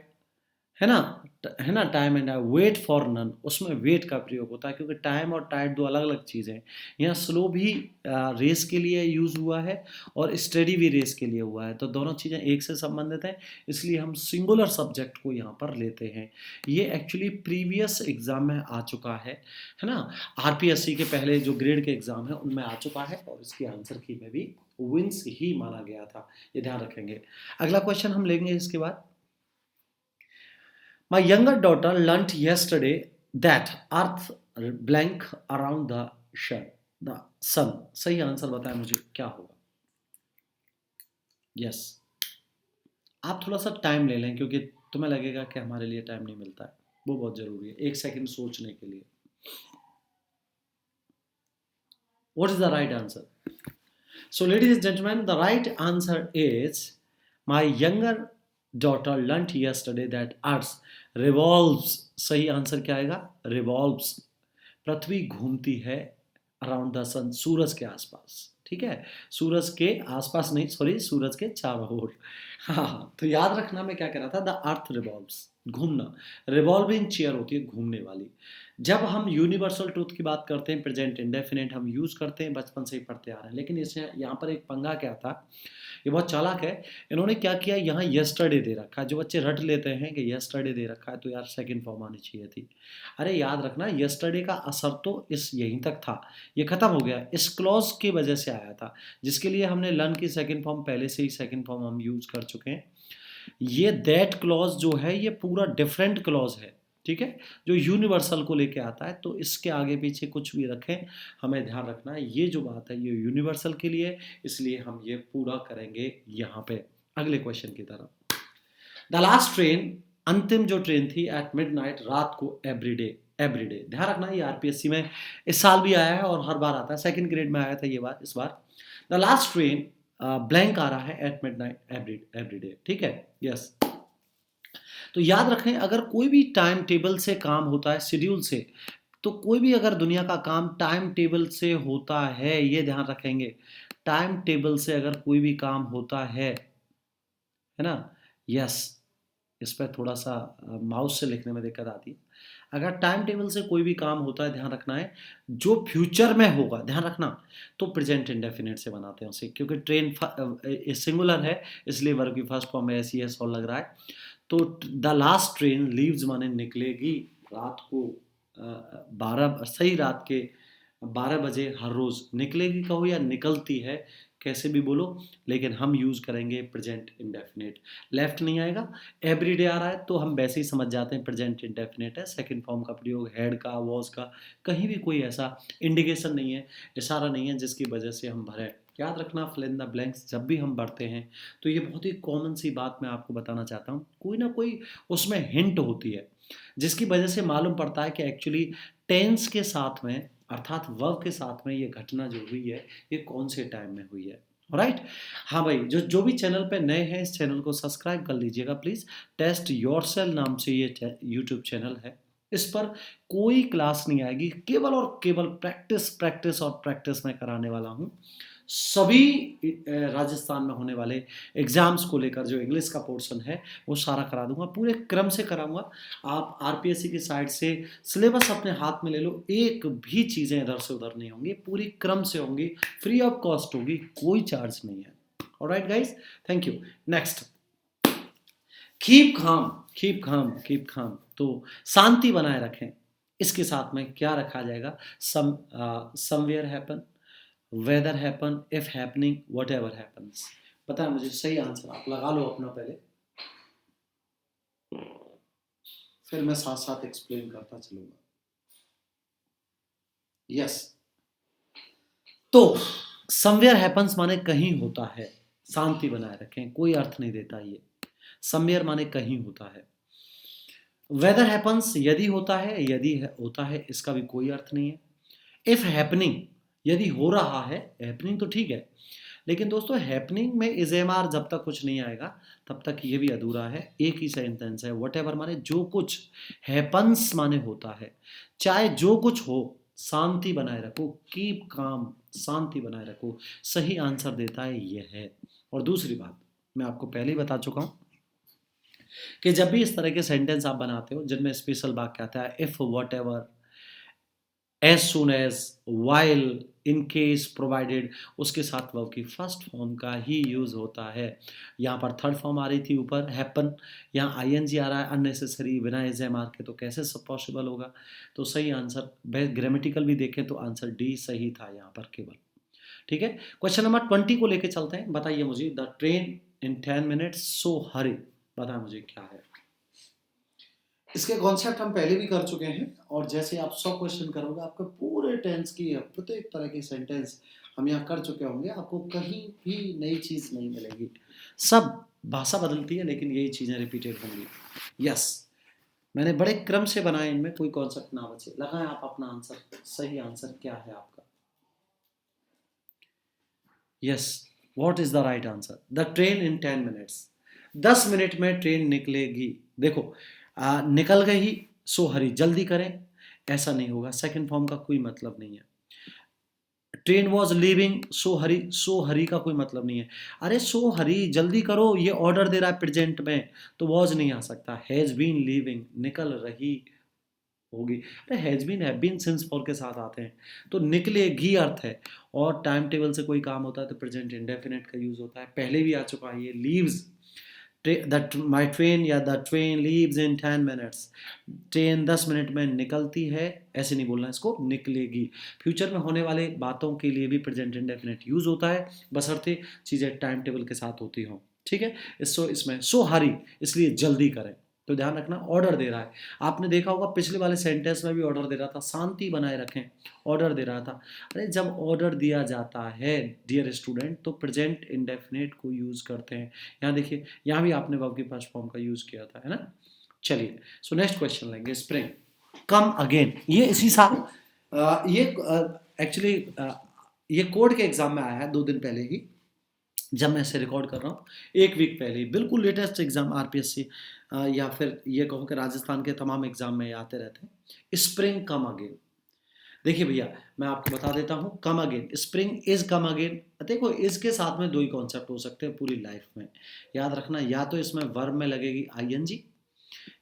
है ना, है ना, time and wait for none, उसमें वेट का प्रयोग होता है क्योंकि टाइम और टाइड दो अलग अलग चीज़ें हैं। यहाँ स्लो भी रेस के लिए यूज़ हुआ है और स्टडी भी रेस के लिए हुआ है, तो दोनों चीज़ें एक से संबंधित हैं, इसलिए हम सिंगुलर सब्जेक्ट को यहाँ पर लेते हैं। ये एक्चुअली प्रीवियस एग्जाम में आ चुका है ना, आरपीएससी के पहले जो ग्रेड के एग्जाम है उनमें आ चुका है, और इसकी आंसर की में भी विंस ही माना गया था, ये ध्यान रखेंगे। अगला क्वेश्चन हम लेंगे इसके बाद। My younger daughter learnt yesterday that Earth blank around the sun. सही आंसर बताएं मुझे क्या होगा। यस, आप थोड़ा सा टाइम ले लें क्योंकि तुम्हें लगेगा कि हमारे लिए टाइम नहीं मिलता है, वो बहुत जरूरी है, एक सेकंड सोचने के लिए। What is the right answer? So, ladies and gentlemen, the right answer is my younger daughter learnt yesterday that Earth revolves. सही आंसर क्या आएगा? Revolves. पृथ्वी घूमती है अराउंड द सन, सूरज के आसपास। ठीक है, सूरज के आसपास नहीं, सॉरी, सूरज के चारों ओर। हाँ, तो याद रखना मैं क्या कह रहा था, द अर्थ रिवॉल्व्स, घूमना। रिवॉल्विंग चेयर होती है घूमने वाली। जब हम यूनिवर्सल ट्रूथ की बात करते हैं, प्रेजेंट इंडेफिनिट हम यूज़ करते हैं, बचपन से ही पढ़ते आ रहे हैं, लेकिन इसे यहाँ पर एक पंगा क्या था, ये बहुत चालाक है। इन्होंने क्या किया, यहाँ यस्टरडे दे रखा है। जो बच्चे रट लेते हैं कि यस्टरडे दे रखा है तो यार सेकंड फॉर्म आनी चाहिए थी। अरे याद रखना, यस्टरडे का असर तो इस यहीं तक था, ये खत्म हो गया, इस क्लॉज की वजह से आया था, जिसके लिए हमने लर्न की सेकंड फॉर्म पहले से ही सेकंड फॉर्म हम यूज़ कर चुके हैं। ये दैट क्लॉज जो है ये पूरा डिफरेंट क्लॉज है, ठीक है, जो यूनिवर्सल को लेके आता है। तो इसके आगे पीछे कुछ भी रखें, हमें ध्यान रखना है ये जो बात है ये यूनिवर्सल के लिए, इसलिए हम ये पूरा करेंगे यहाँ पे। अगले क्वेश्चन की तरफ। द लास्ट ट्रेन, अंतिम जो ट्रेन थी एट मिडनाइट, रात को, एवरीडे। ध्यान रखना ये आरपीएससी में इस साल भी आया है और हर बार आता है, सेकंड ग्रेड में आया था ये बार, इस बार। द लास्ट ट्रेन ब्लैंक आ रहा है एट मिडनाइट एवरीडे, ठीक है, यस। तो याद रखें, अगर कोई भी टाइम टेबल से काम होता है, शेड्यूल से, तो कोई भी अगर दुनिया का काम टाइम टेबल से होता है, ये ध्यान रखेंगे, टाइम टेबल से अगर कोई भी काम होता है ना, यस, इस पर थोड़ा सा माउस से लिखने में दिक्कत आती है। अगर टाइम टेबल से कोई भी काम होता है, ध्यान रखना है, जो फ्यूचर में होगा, ध्यान रखना, तो प्रेजेंट इंडेफिनिट से बनाते हैं उसे, क्योंकि ट्रेन सिंगुलर है, इसलिए वर्ब की फर्स्ट फॉर्म में ऐसी एस और लग रहा है। तो द लास्ट ट्रेन लीव्स माने निकलेगी रात को 12, सही रात के 12 बजे हर रोज़, निकलेगी कहो या निकलती है, कैसे भी बोलो, लेकिन हम यूज़ करेंगे प्रेजेंट इंडेफिनिट। लेफ्ट नहीं आएगा, एवरीडे आ रहा है तो हम वैसे ही समझ जाते हैं प्रेजेंट इंडेफिनिट है। सेकंड फॉर्म का प्रयोग हैड का, वॉज का, कहीं भी कोई ऐसा इंडिकेशन नहीं है, इशारा नहीं है जिसकी वजह से हम भरें। याद रखना, फिल इन द ब्लैंक्स जब भी हम बढ़ते हैं तो ये बहुत ही कॉमन सी बात मैं आपको बताना चाहता हूँ, कोई ना कोई उसमें हिंट होती है जिसकी वजह से मालूम पड़ता है कि एक्चुअली टेंस के साथ में, अर्थात वर्ब के साथ में ये घटना जो हुई है ये कौन से टाइम में हुई है। राइट, हाँ भाई, जो जो भी चैनल पे नए हैं इस चैनल को सब्सक्राइब कर लीजिएगा प्लीज़। टेस्ट योरसेल्फ नाम से ये यूट्यूब चैनल है, इस पर कोई क्लास नहीं आएगी, केवल और केवल प्रैक्टिस प्रैक्टिस और प्रैक्टिस मैं कराने वाला हूँ। सभी राजस्थान में होने वाले एग्ज़ाम्स को लेकर जो इंग्लिश का पोर्शन है वो सारा करा दूंगा, पूरे क्रम से कराऊंगा। आप आरपीएससी की साइड से सिलेबस अपने हाथ में ले लो, एक भी चीज़ें इधर से उधर नहीं होंगी, पूरी क्रम से होंगी, फ्री ऑफ कॉस्ट होगी, कोई चार्ज नहीं है। Alright guys, thank you. Next, keep calm. तो शांति बनाए रखें, इसके साथ में क्या रखा जाएगा, somewhere happen, whether happen, if happening, whatever happens. पता है मुझे, सही आंसर आप लगा लो अपना पहले, फिर मैं साथ साथ एक्सप्लेन करता चलूंगा। यस, तो समवेयर हैपन्स माने कहीं होता है, शांति बनाए रखें, कोई अर्थ नहीं देता ये। समवेयर माने कहीं होता है। वेदर हैपन्स यदि होता है, यदि होता है इसका भी कोई अर्थ नहीं है। इफ हैपनिंग यदि हो रहा है, हैपनिंग तो ठीक है, लेकिन दोस्तों हैपनिंग में इज एम आर जब तक कुछ नहीं आएगा तब तक ये भी अधूरा है। एक ही सेंटेंस है। वट एवर माने जो कुछ, हैपन्स माने होता है, चाहे जो कुछ हो, शांति बनाए रखो, कीप काम, शांति बनाए रखो, सही आंसर देता है ये है। और दूसरी बात मैं आपको पहले ही बता चुका हूं कि जब भी इस तरह के सेंटेंस आप बनाते हो जिनमें स्पेशल वाक्य आता है, if, whatever, as soon as, while, in case, provided, उसके साथ वर्ब की फर्स्ट फॉर्म का ही यूज होता है। यहाँ पर थर्ड फॉर्म आ रही थी ऊपर हैपन, यहाँ आईएनजी आ रहा है अननेसेसरी बिना एज एम आर के, तो कैसे सब पॉसिबल होगा। तो सही आंसर ग्रामेटिकल भी देखें तो आंसर डी सही था यहाँ पर केवल। ठीक है, क्वेश्चन नंबर 20 को लेके चलते हैं। बताइए मुझे, the train in 10 minutes so hurry, बताएं मुझे क्या है। इसके कॉन्सेप्ट हम पहले भी कर चुके हैं, और जैसे आप 100 क्वेश्चन करोगे आपके पूरे टेंस की प्रत्येक तरह की सेंटेंस हम यहाँ कर चुके होंगे, आपको कहीं भी नई चीज़ नहीं मिलेगी। सब भाषा बदलती है लेकिन यही चीज़ें रिपीटेड होंगी। यस, मैंने बड़े क्रम से बनाए, इनमें कोई कॉन्सेप्ट ना बचे। लगाएं आप अपना आंसर, सही आंसर क्या है आपका। Yes, what is the right answer. The train in 10 minutes, 10 minute में ट्रेन निकलेगी। देखो निकल गई, सो हरी, जल्दी करें, ऐसा नहीं होगा, सेकंड फॉर्म का कोई मतलब नहीं है। ट्रेन वॉज लीविंग सो हरी, सो हरी का कोई मतलब नहीं है। अरे सो हरी, जल्दी करो, ये ऑर्डर दे रहा है प्रेजेंट में, तो वॉज नहीं आ सकता। हैज बीन लीविंग, निकल रही होगी। अरे has been, have been, since for के साथ आते हैं, तो निकलेगी अर्थ है। और टाइम टेबल से कोई काम होता है तो प्रेजेंट इंडेफिनिट का यूज होता है, पहले भी आ चुका है ये। लीव्स, माई ट्रेन, या the train leaves in 10 minutes, train 10 minute में निकलती है, ऐसे नहीं बोलना इसको, निकलेगी। फ्यूचर में होने वाले बातों के लिए भी प्रेजेंट इंडेफिनिट यूज होता है, बशर्ते चीज़ें टाइम टेबल के साथ होती हों। ठीक है, इसमें सो हरी, इसलिए जल्दी करें। तो ध्यान रखना, ऑर्डर दे रहा है। आपने देखा होगा पिछले वाले सेंटेंस में भी ऑर्डर दे रहा था, शांति बनाए रखें, ऑर्डर दे रहा था। अरे जब ऑर्डर दिया जाता है डियर स्टूडेंट तो प्रेजेंट इंडेफिनिट को यूज करते हैं। यहाँ देखिए, यहाँ भी आपने वर्ब की फर्स्ट फॉर्म का यूज किया था, है ना। चलिए, सो नेक्स्ट क्वेश्चन लेंगे, स्प्रिंग कम अगेन। ये इसी साल ये एक्चुअली ये कोड के एग्जाम में आया है 2 दिन पहले ही, जब मैं इसे रिकॉर्ड कर रहा हूँ, 1 वीक पहले ही, बिल्कुल लेटेस्ट एग्जाम आरपीएससी या फिर ये कहूँ कि राजस्थान के तमाम एग्जाम में आते रहते हैं। स्प्रिंग कम अगेन, देखिए भैया मैं आपको बता देता हूँ, come again, spring is come again. देखो इसके साथ में 2 ही कॉन्सेप्ट हो सकते हैं पूरी लाइफ में, याद रखना, या तो इसमें वर्ब में लगेगी आईएनजी,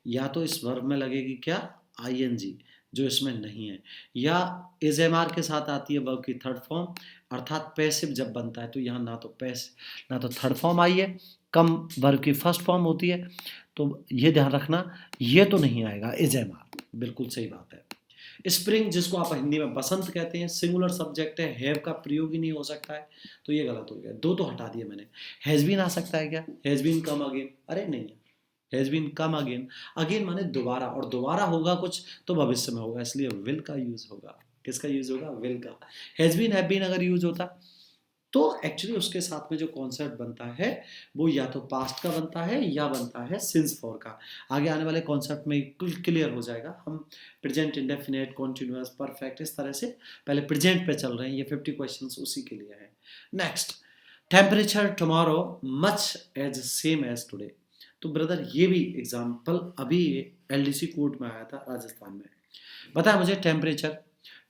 या तो इस वर्ब में लगेगी क्या, आईएनजी, जो इसमें नहीं है, या इज एम आर के साथ आती है वर्ब की थर्ड फॉर्म, अर्थात पैसिव जब बनता है तो यहाँ ना तो थर्ड फॉर्म आई है, कम वर्ब की फर्स्ट फॉर्म होती है, तो ये ध्यान रखना, ये तो नहीं आएगा इज एम आर, बिल्कुल सही बात है। स्प्रिंग जिसको आप हिंदी में बसंत कहते हैं, सिंगुलर सब्जेक्ट है, हैव का प्रयोग ही नहीं हो सकता है, तो ये गलत हो गया। 2 तो हटा दिए मैंने। हैज बीन आ सकता है क्या, हैज बीन कम अगेन, अरे नहीं है, has been come again, again माने दोबारा, और दोबारा होगा कुछ तो भविष्य में होगा, इसलिए विल का यूज होगा। किसका यूज होगा, विल का। हैज बीन, हैव बीन अगर यूज होता तो एक्चुअली उसके साथ में जो कॉन्सेप्ट बनता है वो या तो पास्ट का बनता है या बनता है सिंस फॉर का। आगे आने वाले कॉन्सेप्ट में क्लियर हो जाएगा। हम प्रेजेंट इंडेफिनिट, कॉन्टिन्यूअस, परफेक्ट, इस तरह से पहले प्रेजेंट पे चल रहे हैं, ये 50 क्वेश्चंस उसी के लिए हैं। Next, temperature tomorrow much as same as today. तो ब्रदर ये भी एग्जाम्पल अभी एलडीसी कोर्ट में आया था राजस्थान में। बताया मुझे,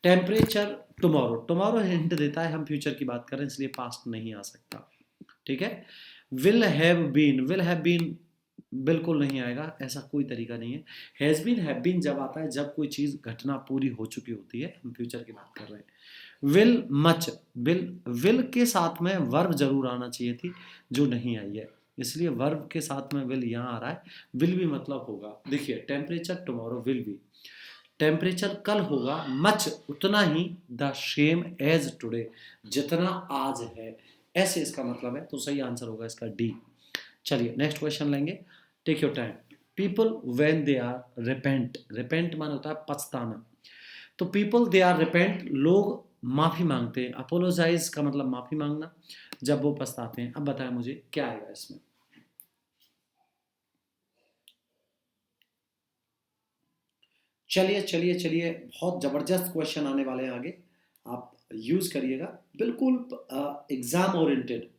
टेम्परेचर टुमारो, टुमारो हिंट देता है हम फ्यूचर की बात करें, इसलिए पास्ट नहीं आ सकता। ठीक है, विल हैव बीन बिल्कुल नहीं आएगा, ऐसा कोई तरीका नहीं है। हैज बीन जब आता है जब कोई चीज घटना पूरी हो चुकी होती है, हम फ्यूचर की बात कर रहे हैं। विल मच, विल के साथ में वर्ब जरूर आना चाहिए थी जो नहीं आई है, इसलिए वर्ब के साथ में विल यहाँ आ रहा है, विल भी मतलब होगा। देखिए temperature tomorrow will be, temperature कल होगा, मच उतना ही, द सेम एज टुडे जितना आज है, ऐसे इसका मतलब है, तो सही आंसर होगा इसका डी। चलिए नेक्स्ट क्वेश्चन लेंगे, take your time. People when they are repent, repent मान होता है पछताना, तो पीपल दे आर रिपेंट, लोग माफ़ी मांगते हैं, अपोलोजाइज का मतलब माफ़ी मांगना, जब वो पछताते हैं। अब बताएं मुझे क्या आएगा इसमें। चलिए चलिए चलिए, बहुत ज़बरदस्त क्वेश्चन आने वाले हैं आगे, आप यूज़ करिएगा। बिल्कुल एग्ज़ाम ओरिएंटेड,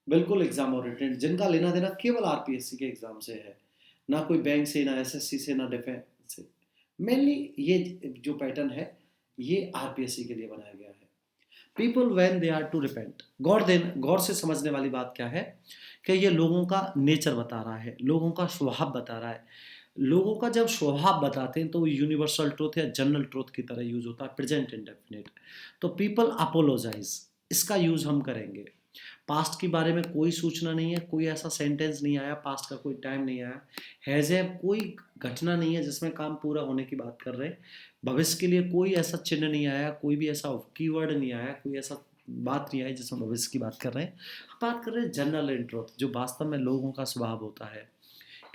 बिल्कुल एग्ज़ाम ओरिएंटेड, जिनका लेना देना केवल आरपीएससी के एग्ज़ाम से है, ना कोई बैंक से, ना एसएससी से, ना डिफेंस से। मेनली ये जो पैटर्न है ये आरपीएससी के लिए बनाया गया है। People when they are to repent, गौर से समझने वाली बात क्या है कि ये लोगों का नेचर बता रहा है, लोगों का स्वभाव बता रहा है। लोगों का जब स्वभाव बताते हैं तो वो यूनिवर्सल ट्रूथ या जनरल ट्रूथ की तरह यूज होता है, प्रेजेंट इंडेफिनिट। तो पीपल अपोलोजाइज, इसका यूज हम करेंगे। पास्ट के बारे में कोई सूचना नहीं है, कोई ऐसा सेंटेंस नहीं आया, पास्ट का कोई टाइम नहीं आया, हैज़ है कोई घटना नहीं है जिसमें काम पूरा होने की बात कर रहे हैं। भविष्य के लिए कोई ऐसा चिन्ह नहीं आया, कोई भी ऐसा कीवर्ड नहीं आया, कोई ऐसा बात नहीं आई जिसमें भविष्य की बात कर रहे हैं। बात कर रहे हैं जनरल इंट्रोथ, जो वास्तव में लोगों का स्वभाव होता है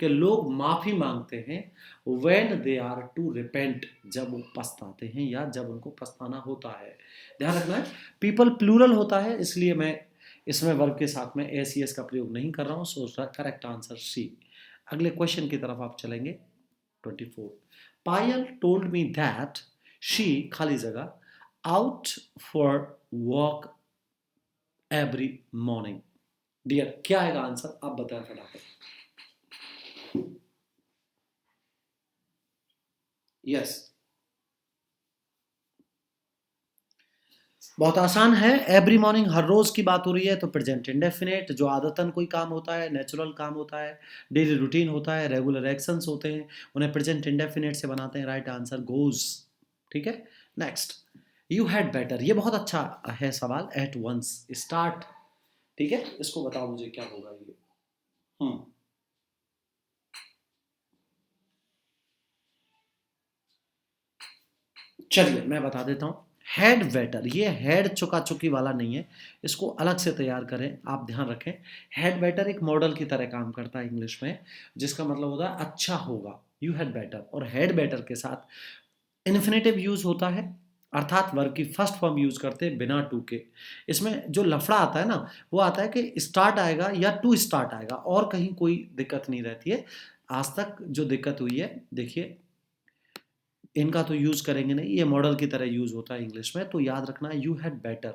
कि लोग माफ़ी मांगते हैं when they are to repent, जब वो पछताते हैं या जब उनको पछताना होता है। ध्यान रखना है, पीपल प्लूरल होता है, इसलिए मैं इसमें वर्ब के साथ में एस का प्रयोग नहीं कर रहा हूँ। So correct answer C. अगले क्वेश्चन की तरफ आप चलेंगे। 24, Payal told me that she खाली जगह out for walk every morning. Dear, क्या आएगा आंसर, आप बताएं फटाफट। यस, बहुत आसान है। एवरी मॉर्निंग, हर रोज की बात हो रही है तो प्रेजेंट इंडेफिनेट, जो आदतन कोई काम होता है, नेचुरल काम होता है, डेली रूटीन होता है, रेगुलर एक्शंस होते हैं, उन्हें प्रेजेंट इंडेफिनेट से बनाते हैं। Right answer goes. ठीक है, नेक्स्ट, यू हैड बेटर, ये बहुत अच्छा है सवाल। At once, start. ठीक है, इसको बताओ मुझे क्या होगा ये। चलिए मैं बता देता हूँ। हेड वेटर, ये हेड चुका चुकी वाला नहीं है, इसको अलग से तैयार करें, आप ध्यान रखें। हेड बेटर एक मॉडल की तरह काम करता है इंग्लिश में, जिसका मतलब होता है अच्छा होगा। यू हैड बेटर, और हेड बेटर के साथ इन्फिनेटिव यूज होता है, अर्थात वर्ब की फर्स्ट फॉर्म यूज करते हैं बिना टू के। इसमें जो लफड़ा आता है ना, वो आता है कि स्टार्ट आएगा या टू स्टार्ट आएगा, और कहीं कोई दिक्कत नहीं रहती है। आज तक जो दिक्कत हुई है, देखिए इनका तो यूज़ करेंगे नहीं, ये मॉडल की तरह यूज़ होता है इंग्लिश में। तो याद रखना, यू हैड बेटर,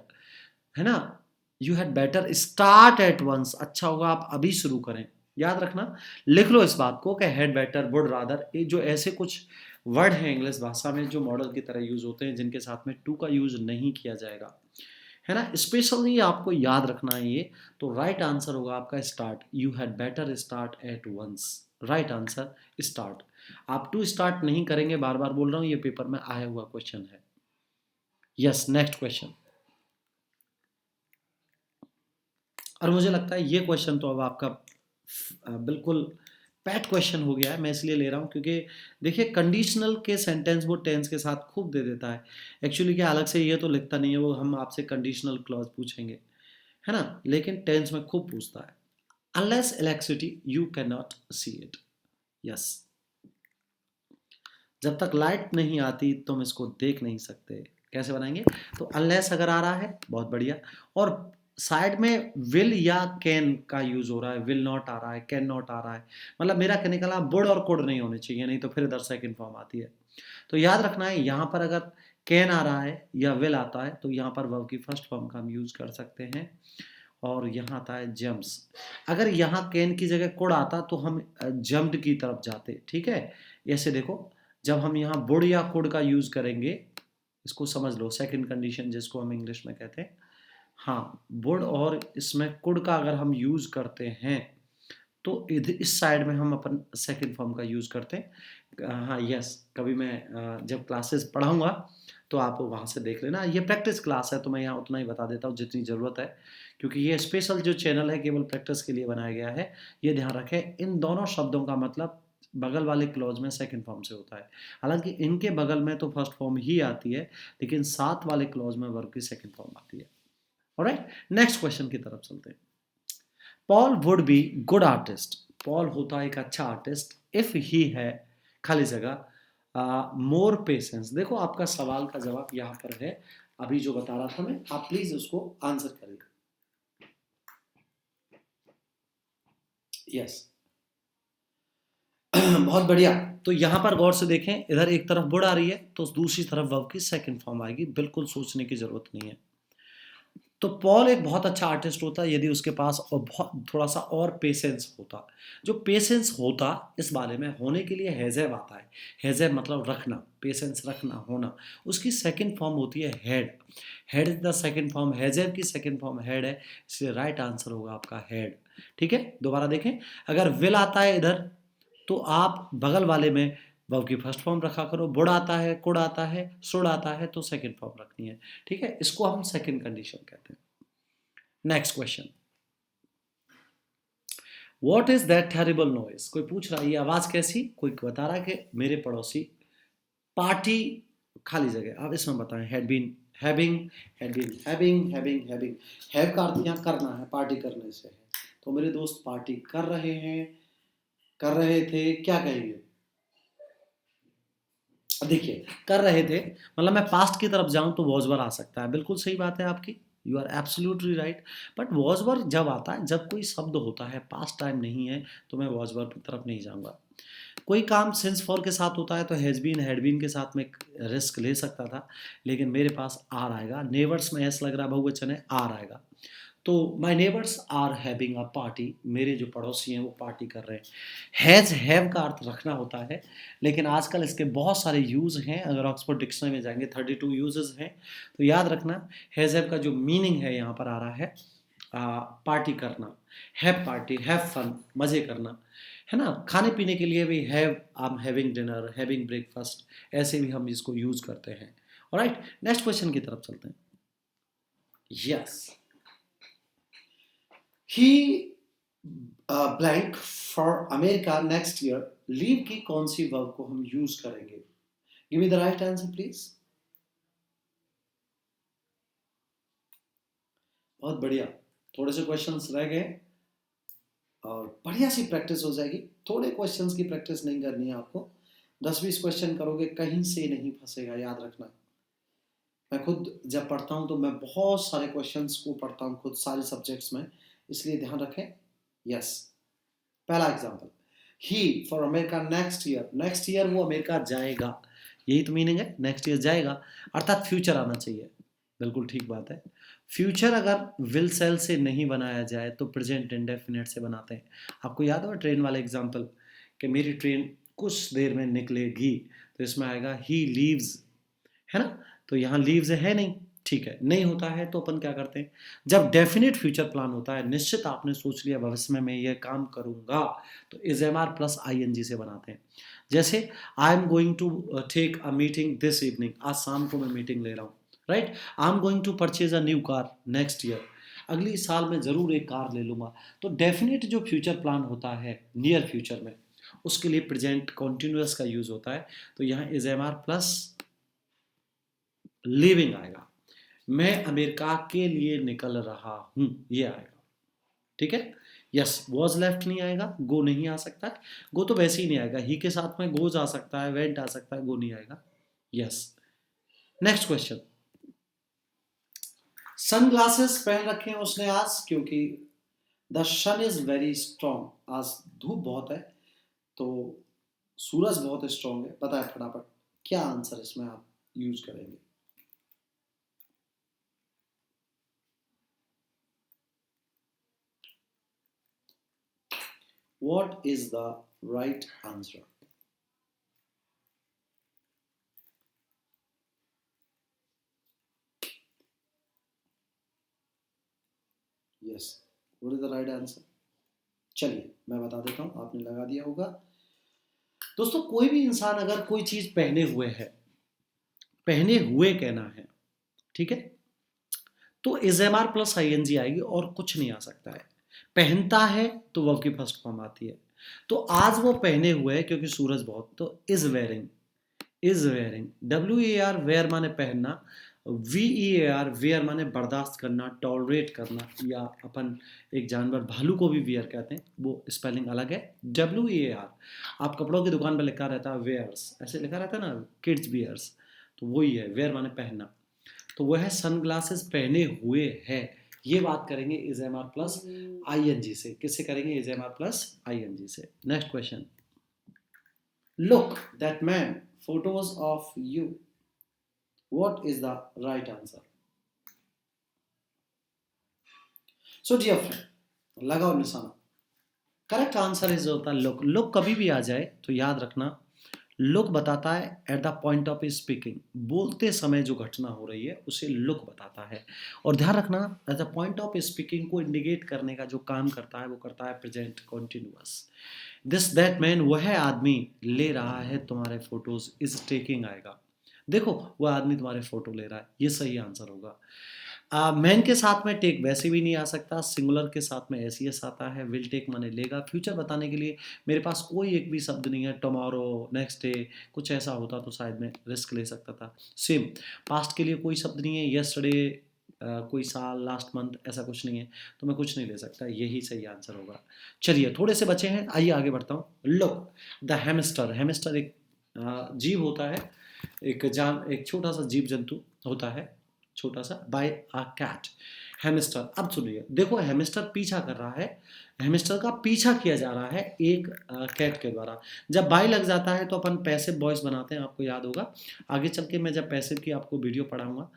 है ना, you had better start at once, अच्छा होगा आप अभी शुरू करें। याद रखना, लिख लो इस बात को कि हैड बेटर, वुड रादर, ये जो ऐसे कुछ वर्ड हैं इंग्लिश भाषा में जो मॉडल की तरह यूज़ होते हैं, जिनके साथ में टू का यूज़ नहीं किया जाएगा, है ना, स्पेशली आपको याद रखना है ये। तो राइट आंसर होगा आपका start, you had better start at once. Right answer start. आप टू स्टार्ट नहीं करेंगे, बार बार बोल रहा हूँ, ये पेपर में आया हुआ क्वेश्चन है। Yes, next question. और मुझे लगता है ये क्वेश्चन तो अब आपका बिल्कुल पैट क्वेश्चन हो गया है, मैं इसलिए ले रहा हूँ क्योंकि देखिए कंडीशनल के सेंटेंस वो टेंस के साथ खूब दे देता है। एक्चुअली क्या, अलग से ये तो लिखता नहीं है वो, हम आपसे कंडीशनल क्लॉज पूछेंगे, है ना, लेकिन टेंस में खूब पूछता है। Unless electricity you can not see it. Yes, जब तक लाइट नहीं आती तुम इसको देख नहीं सकते। कैसे बनाएंगे, तो अनलेस अगर आ रहा है बहुत बढ़िया, और साइड में विल या कैन का यूज हो रहा है, विल नॉट आ रहा है, कैन नॉट आ रहा है, मतलब मेरा कहने का मतलब वुड और कुड नहीं होने चाहिए, नहीं तो फिर इधर सेकंड फॉर्म आती है। तो याद रखना है, यहाँ पर अगर कैन आ रहा है या विल आता है तो यहाँ पर वर्ब की फर्स्ट फॉर्म का हम यूज कर सकते हैं। और यहाँ आता है जम्प्स, अगर यहाँ कैन की जगह कुड आता तो हम जम्प्ड की तरफ जाते। ठीक है, ऐसे देखो, जब हम यहाँ वुड या कुड का यूज करेंगे, इसको समझ लो, सेकंड कंडीशन जिसको हम इंग्लिश में कहते हैं। हाँ, वुड और इसमें कुड का अगर हम यूज करते हैं तो इधर इस साइड में हम अपन सेकंड फॉर्म का यूज करते हैं। हाँ यस, कभी मैं जब क्लासेस पढ़ाऊंगा तो आप वहाँ से देख लेना, ये प्रैक्टिस क्लास है तो मैं यहाँ उतना ही बता देता हूँ जितनी ज़रूरत है, क्योंकि ये स्पेशल जो चैनल है केवल प्रैक्टिस के लिए बनाया गया है। ये ध्यान रखें, इन दोनों शब्दों का मतलब बगल वाले क्लॉज में सेकंड फॉर्म से होता है, हालांकि इनके बगल में तो फर्स्ट फॉर्म ही आती है, लेकिन साथ वाले क्लॉज में वर्ब की सेकंड फॉर्म आती है। ऑलराइट, नेक्स्ट क्वेश्चन की तरफ चलते हैं। Paul would be good artist, Paul होता है एक अच्छा आर्टिस्ट इफ ही है खाली जगह मोर पेशेंस। देखो आपका सवाल का जवाब यहाँ पर है, अभी जो बता रहा था मैं, आप प्लीज उसको आंसर करिएगा। यस बहुत बढ़िया। तो यहां पर गौर से देखें, इधर एक तरफ बुड आ रही है तो दूसरी तरफ वर्ब की सेकंड फॉर्म आएगी, बिल्कुल सोचने की जरूरत नहीं है। तो पॉल एक बहुत अच्छा आर्टिस्ट होता यदि उसके पास और बहुत थोड़ा सा और पेशेंस होता। जो पेशेंस होता इस बारे में होने के लिए हैज़ेव आता है। हैज़ेव मतलब रखना, पेशेंस रखना, होना। उसकी सेकंड फॉर्म होती है had. Had is the second form, has have की सेकंड फॉर्म हेड है, इसलिए राइट आंसर होगा आपका हेड। ठीक है, दोबारा देखें, अगर विल आता है इधर तो आप बगल वाले में वर्ब की फर्स्ट फॉर्म रखा करो। बुड आता है, कुड आता है, शुड आता है तो सेकंड फॉर्म रखनी है। ठीक है, इसको हम सेकंड कंडीशन कहते हैं। Next question, what is that terrible noise. कोई पूछ रहा है ये आवाज कैसी, कोई बता रहा है कि मेरे पड़ोसी पार्टी, खाली जगह आप इसमें बताएं, had been having, had been having, having have का अर्थ यहाँ करना है, पार्टी करने से है। तो मेरे दोस्त पार्टी कर रहे हैं, कर रहे थे, क्या कहेंगे। देखिए, कर रहे थे मतलब मैं पास्ट की तरफ जाऊं तो वॉज वर आ सकता है, बिल्कुल सही बात है आपकी, you are absolutely right. But was were जब आता है, जब कोई शब्द होता है, पास्ट टाइम नहीं है, तो मैं वॉज वर की तरफ नहीं जाऊंगा। कोई काम सिंस फॉर के साथ होता है तो हैज़ बीन हैड बीन के साथ में रिस्क ले सकता था, लेकिन मेरे पास आर आएगा। नेबर्स में एस लग रहा है, बहुवचन है, आर आएगा। तो my neighbours are having a party, मेरे जो पड़ोसी हैं वो पार्टी कर रहे हैं। हैज़ हैव का अर्थ रखना होता है, लेकिन आजकल इसके बहुत सारे यूज़ हैं। अगर ऑक्सफोर्ड डिक्शनरी में जाएंगे 32 यूजेस हैं। तो याद रखना, हैज़ हैव का जो मीनिंग है यहाँ पर आ रहा है पार्टी करना, हैव पार्टी, हैव फन, मज़े करना, है ना। खाने पीने के लिए भी have, I am having dinner, having breakfast, ऐसे भी हम इसको यूज़ करते हैं। ऑलराइट, नेक्स्ट क्वेश्चन की तरफ चलते हैं। Yes, he blank for America next year, leave की कौन सी वर्ब को हम यूज करेंगे। Give me the right answer please. बहुत बढ़िया, थोड़े से क्वेश्चंस रह गए और बढ़िया सी प्रैक्टिस हो जाएगी। थोड़े क्वेश्चंस की प्रैक्टिस नहीं करनी है आपको, 10-20 क्वेश्चन करोगे कहीं से नहीं फंसेगा, याद रखना। मैं खुद जब पढ़ता हूँ तो मैं बहुत सारे क्वेश्चंस को पढ़ता हूँ खुद, सारे सब्जेक्ट्स में, इसलिए ध्यान रखें। यस, पहला example, he for America next year, next year वो अमेरिका जाएगा, यही तो मीनिंग है, नेक्स्ट ईयर जाएगा, अर्थात फ्यूचर आना चाहिए। बिल्कुल ठीक बात है। फ्यूचर अगर विल सेल से नहीं बनाया जाए तो प्रेजेंट इंडेफिनिट से बनाते हैं। आपको याद होगा ट्रेन वाले एग्जाम्पल, कि मेरी ट्रेन कुछ देर में निकलेगी, तो इसमें आएगा ही लीव्स, है ना। तो यहाँ लीव्स है नहीं, ठीक है, नहीं होता है तो अपन क्या करते हैं, जब डेफिनेट फ्यूचर प्लान होता है, निश्चित आपने सोच लिया भविष्य में मैं ये काम करूंगा, तो is am are plus I N G से बनाते हैं। जैसे I am going to take a meeting this evening, आज शाम को मैं मीटिंग ले रहा हूँ, right. I am going to purchase a new car next year, अगली साल में ज़रूर एक कार ले लूँगा। तो डेफिनेट जो फ्यूचर प्लान होता है नियर फ्यूचर में, उसके लिए प्रेजेंट कॉन्टिन्यूस का यूज़ होता है। तो यहाँ is am are plus living आएगा, मैं अमेरिका के लिए निकल रहा हूं, ये आएगा। ठीक है, यस, वॉज लेफ्ट नहीं आएगा, गो नहीं आ सकता है, गो तो वैसे ही नहीं आएगा, ही के साथ में गोज आ सकता है, वेंट आ सकता है, गो नहीं आएगा। Yes, next question, sunglasses पहन रखे हैं उसने आज, क्योंकि the sun is very strong, आज धूप बहुत है, तो सूरज बहुत स्ट्रॉन्ग है। बताए फटाफट क्या आंसर इसमें आप यूज करेंगे। What is the right answer? Yes, what is the right answer? चलिए मैं बता देता हूं, आपने लगा दिया होगा। दोस्तों, कोई भी इंसान अगर कोई चीज पहने हुए है, पहने हुए कहना है, ठीक है, तो is am are plus I N G आएगी और कुछ नहीं आ सकता है। पहनता है तो वर्ब की फर्स्ट फॉर्म आती है। तो आज वो पहने हुए है क्योंकि सूरज बहुत, तो is wearing, is wearing, W A R, where माने पहनना, B E A R, where माने बर्दाश्त करना, टॉलरेट करना, या अपन एक जानवर भालू को भी वेयर कहते हैं, वो स्पेलिंग अलग है। डब्ल्यू ई ए आर आप कपड़ों की दुकान पर लिखा रहता है वेयर्स, ऐसे लिखा रहता है ना, किड्स वेयर्स, तो वही है, वेयर माने पहनना। तो वह सनग्लासेस पहने हुए है। ये बात करेंगे is am are plus ING से। किससे करेंगे? Is am are plus ING से। Next question, look that man photos of you, what is the right answer? So dear friend, लगाओ निशाना। करेक्ट आंसर इज होता है लुक। लुक कभी भी आ जाए तो याद रखना, लुक बताता है at the point of speaking, बोलते समय जो घटना हो रही है उसे लुक बताता है। और ध्यान रखना, at the point of speaking को इंडिकेट करने का जो काम करता है वो करता है present continuous. This that man, वह आदमी ले रहा है तुम्हारे फोटोज, इज टेकिंग आएगा। देखो वह आदमी तुम्हारे फोटो ले रहा है, ये सही आंसर होगा। मैन के साथ में टेक वैसे भी नहीं आ सकता, सिंगुलर के साथ में एस एस आता है, विल टेक माने लेगा। फ्यूचर बताने के लिए मेरे पास कोई एक भी शब्द नहीं है, टुमारो, नेक्स्ट डे, कुछ ऐसा होता तो शायद मैं रिस्क ले सकता था। सेम पास्ट के लिए कोई शब्द नहीं है, यस्टरडे, कोई साल, लास्ट मंथ, ऐसा कुछ नहीं है, तो मैं कुछ नहीं ले सकता, यही सही आंसर होगा। चलिए थोड़े से बचे हैं, आइए आगे बढ़ता हूँ। लुक द हैमस्टर, हैमस्टर एक जीव होता है, एक छोटा सा जीव जंतु होता है, छोटा सा, बाय अ कैट। हैमस्टर, अब सुनिए, देखो हैमस्टर पीछा कर रहा है, हैमस्टर का पीछा किया जा रहा है एक कैट के द्वारा। जब बाय लग जाता है तो अपन पैसिव वॉइस बनाते हैं, आपको याद होगा। आगे चल के मैं जब पैसिव की आपको वीडियो पढ़ाऊंगा,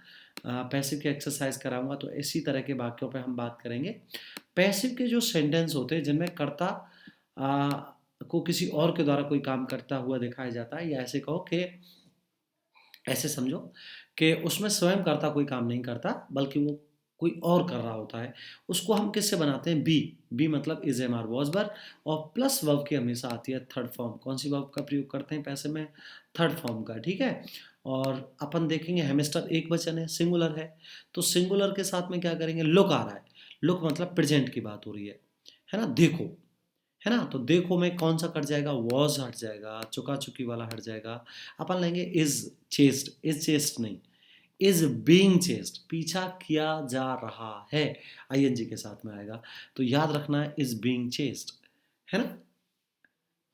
पैसिव की एक्सरसाइज कराऊंगा, तो इसी तरह के वाक्यों पे हम बात करेंगे। पैसिव के जो सेंटेंस होते हैं जिनमें कर्ता को किसी और के द्वारा कोई काम करता हुआ दिखाया जाता है, या ऐसे कहो कि, ऐसे समझो कि उसमें स्वयं कर्ता कोई काम नहीं करता बल्कि वो कोई और कर रहा होता है, उसको हम किससे बनाते हैं? बी। बी मतलब is am are was verb, और प्लस वर्ब की हमेशा आती है थर्ड फॉर्म। कौन सी वर्ब का प्रयोग करते हैं पैसे में? थर्ड फॉर्म का, ठीक है। और अपन देखेंगे हैमस्टर एक वचन है, सिंगुलर है, तो सिंगुलर के साथ में क्या करेंगे? लुक आ रहा है, लुक मतलब प्रेजेंट की बात हो रही है ना, देखो, है ना। तो देखो में कौन सा कट जाएगा? वॉज हट जाएगा, चुका चुकी वाला हट जाएगा, अपन लेंगे इज चेस्ट। इज चेस्ट नहीं, इज बीइंग चेस्ट, पीछा किया जा रहा है, आईएनजी के साथ में आएगा, तो याद रखना है इज बीइंग चेस्ट, है ना।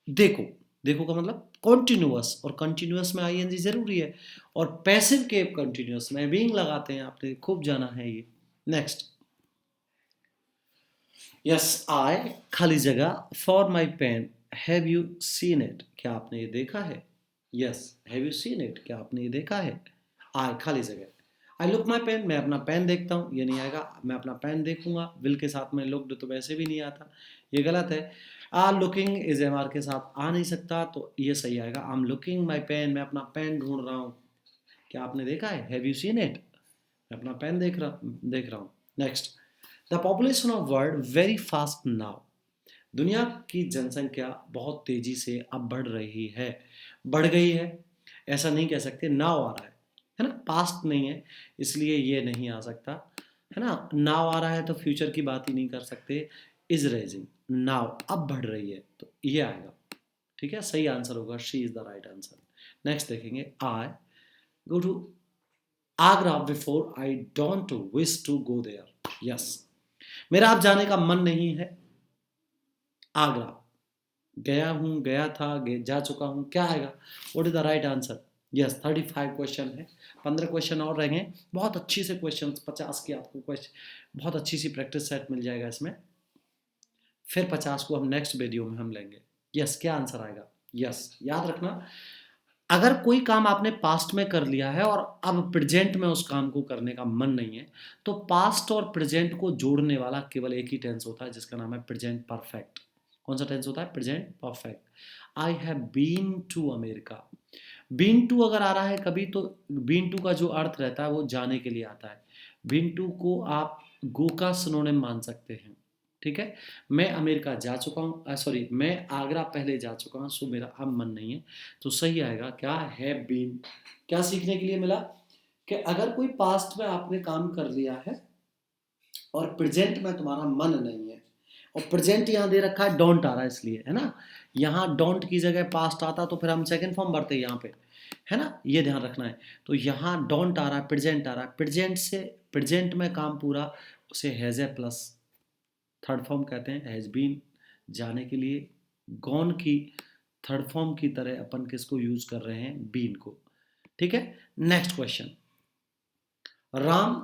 देखो, देखो का मतलब कॉन्टिन्यूअस, और कंटिन्यूअस में आईएनजी जरूरी है, और पैसिव के कंटिन्यूअस में बीइंग लगाते हैं, आपने खूब जाना है ये। नेक्स्ट, यस आई, खाली जगह, for my pen, have you seen it, क्या आपने ये देखा है? Yes, have you seen it, क्या आपने ये देखा है? आई खाली जगह, आई लुक माई पेन, मैं अपना पेन देखता हूँ, ये नहीं आएगा, मैं अपना पेन देखूंगा। विल के साथ में लुक्ड तो वैसे भी नहीं आता, ये गलत है। आ लुकिंग इज एम आर के साथ आ नहीं सकता, तो ये सही आएगा, I am looking my pen, मैं अपना पेन ढूंढ रहा हूँ, क्या आपने देखा है? हैव यू सीन इट, मैं अपना पेन देख रहा हूँ। Next, the population of world very fast now, दुनिया की जनसंख्या बहुत तेजी से अब बढ़ रही है, बढ़ गई है, ऐसा नहीं कह सकते, नाव आ रहा है ना, पास्ट नहीं है, इसलिए ये नहीं आ सकता, है ना। नाव आ रहा है तो फ्यूचर की बात ही नहीं कर सकते। इज रेजिंग, नाव अब बढ़ रही है, तो ये आएगा, ठीक है, सही आंसर होगा, she is the right answer. Next देखेंगे, I go to Agra before I don't wish to go there, yes, मेरा अब जाने का मन नहीं है आगरा, गया हूँ, गया था, जा चुका हूँ, क्या आएगा? What is the right answer? Yes, 35 question है, 15 क्वेश्चन और रहेंगे, बहुत अच्छी से क्वेश्चन, 50 की आपको क्वेश्चन, बहुत अच्छी सी प्रैक्टिस सेट मिल जाएगा इसमें, फिर 50 को हम नेक्स्ट वीडियो में हम लेंगे। यस, क्या आंसर आएगा? यस, याद रखना, अगर कोई काम आपने पास्ट में कर लिया है और अब प्रेजेंट में उस काम को करने का मन नहीं है, तो पास्ट और प्रेजेंट को जोड़ने वाला केवल एक ही टेंस होता है, जिसका नाम है प्रेजेंट परफेक्ट। कौन सा टेंस होता है? Present perfect. I have been to America, been to अगर आ रहा है कभी, तो बीन टू का जो अर्थ रहता है वो जाने के लिए आता है, बीन टू को आप गो का सिनोनिम मान सकते हैं, ठीक है। मैं अमेरिका जा चुका हूँ, सॉरी, मैं आगरा पहले जा चुका हूँ, सो मेरा अब मन नहीं है, तो सही आएगा क्या? है बीन। क्या सीखने के लिए मिला? कि अगर कोई पास्ट में आपने काम कर लिया है और प्रेजेंट में तुम्हारा मन नहीं है, और प्रेजेंट यहाँ दे रखा है, डोंट आ रहा है इसलिए, है ना, यहाँ डोंट की जगह पास्ट आता तो फिर हम सेकंड फॉर्म भरते यहाँ पे, है ना, ये ध्यान रखना है। तो यहाँ डोंट आ रहा है, प्रेजेंट आ रहा है, प्रेजेंट से प्रेजेंट में काम पूरा, उसे has a plus third form कहते हैं, हैज बीन जाने के लिए, गॉन की थर्ड फॉर्म की तरह अपन किसको यूज कर रहे हैं? बीन को, ठीक है। Next question, Ram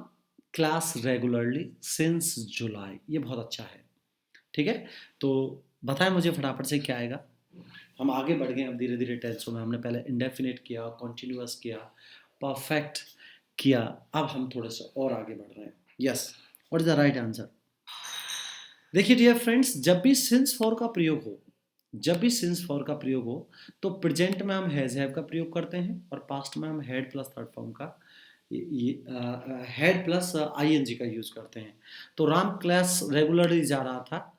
class regularly since जुलाई, ये बहुत अच्छा है। ठीक है, तो बताएं मुझे फटाफट से क्या आएगा। हम आगे बढ़ गए अब धीरे धीरे टेंसों में। हमने पहले इंडेफिनिट किया, कॉन्टिन्यूअस किया, परफेक्ट किया, अब हम थोड़े से और आगे बढ़ रहे हैं। Yes, what is the right answer? देखिए डियर फ्रेंड्स, जब भी सिंस फॉर का प्रयोग हो, जब भी सिंस फॉर का प्रयोग हो, तो प्रेजेंट में हम हैज हैव का प्रयोग करते हैं और पास्ट में हम हैड प्लस थर्ड फॉर्म का, हैड प्लस आईएनजी का यूज करते हैं। तो राम क्लास रेगुलरली जा रहा था,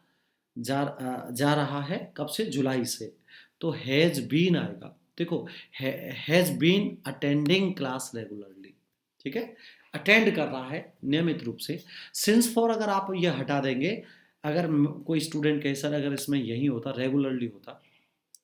जा रहा है कब से? जुलाई से। तो हैज बीन आएगा। देखो, has been attending class regularly, ठीक है, अटेंड कर रहा है नियमित रूप से। सिंस फॉर अगर आप ये हटा देंगे, अगर कोई स्टूडेंट कहे सर अगर इसमें यही होता, रेगुलरली होता,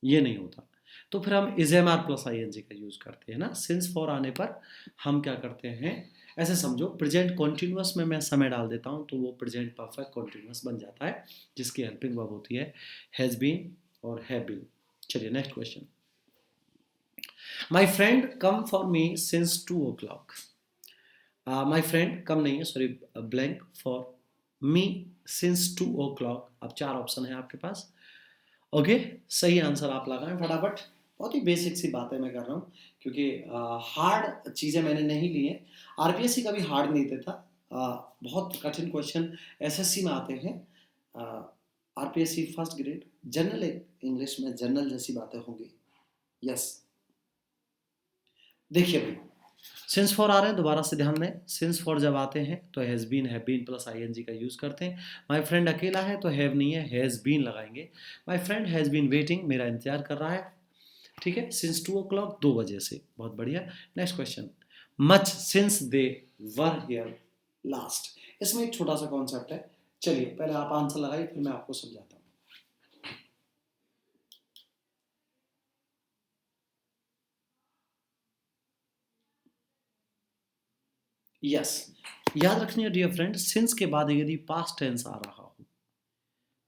ये नहीं होता, तो फिर हम is am are plus I N G का यूज करते हैं ना। सिंस फॉर आने पर हम क्या करते हैं, ऐसे समझो प्रेजेंट कॉन्टिन्यूअस में मैं समय डाल देता हूँ तो वो प्रेजेंट परफेक्ट कॉन्टिन्यूअस बन जाता है, जिसकी हेल्पिंग वर्ब होती है हैज बीन और हैव बीन। चलिए next question. My friend come for me since 2 o'clock। My friend come नहीं है, sorry, blank, for me since 2 o'clock। अब 4 ऑप्शन है आपके पास। ओके, सही आंसर आप लगाएं फटाफट। बहुत ही बेसिक सी बातें मैं कर रहा हूँ, क्योंकि हार्ड चीज़ें मैंने नहीं ली हैं। आरपीएससी कभी हार्ड नहीं देता। बहुत कठिन क्वेश्चन एसएससी में आते हैं। RPSC first grade general English में जनरल जैसी बातें होंगी। यस, देखिए भाई, सिंस फॉर आ रहे हैं, दोबारा से ध्यान दें। सिंस फॉर जब आते हैं तो हैज़ बीन प्लस आईएनजी का यूज़ करते हैं। माय फ्रेंड अकेला है तो हैव नहीं है, हैज़ बीन लगाएंगे। My friend has been waiting, मेरा इंतजार कर रहा है। ठीक है, सिंस 2 o'clock, 2 बजे से। बहुत बढ़िया। Next question. Much since they were here last. इसमें एक छोटा सा कॉन्सेप्ट है, चलिए पहले आप आंसर लगाइए फिर मैं आपको समझाता हूँ। यस, याद रखनी है डियर फ्रेंड, सिंस के बाद यदि पास्ट टेंस आ रहा हो,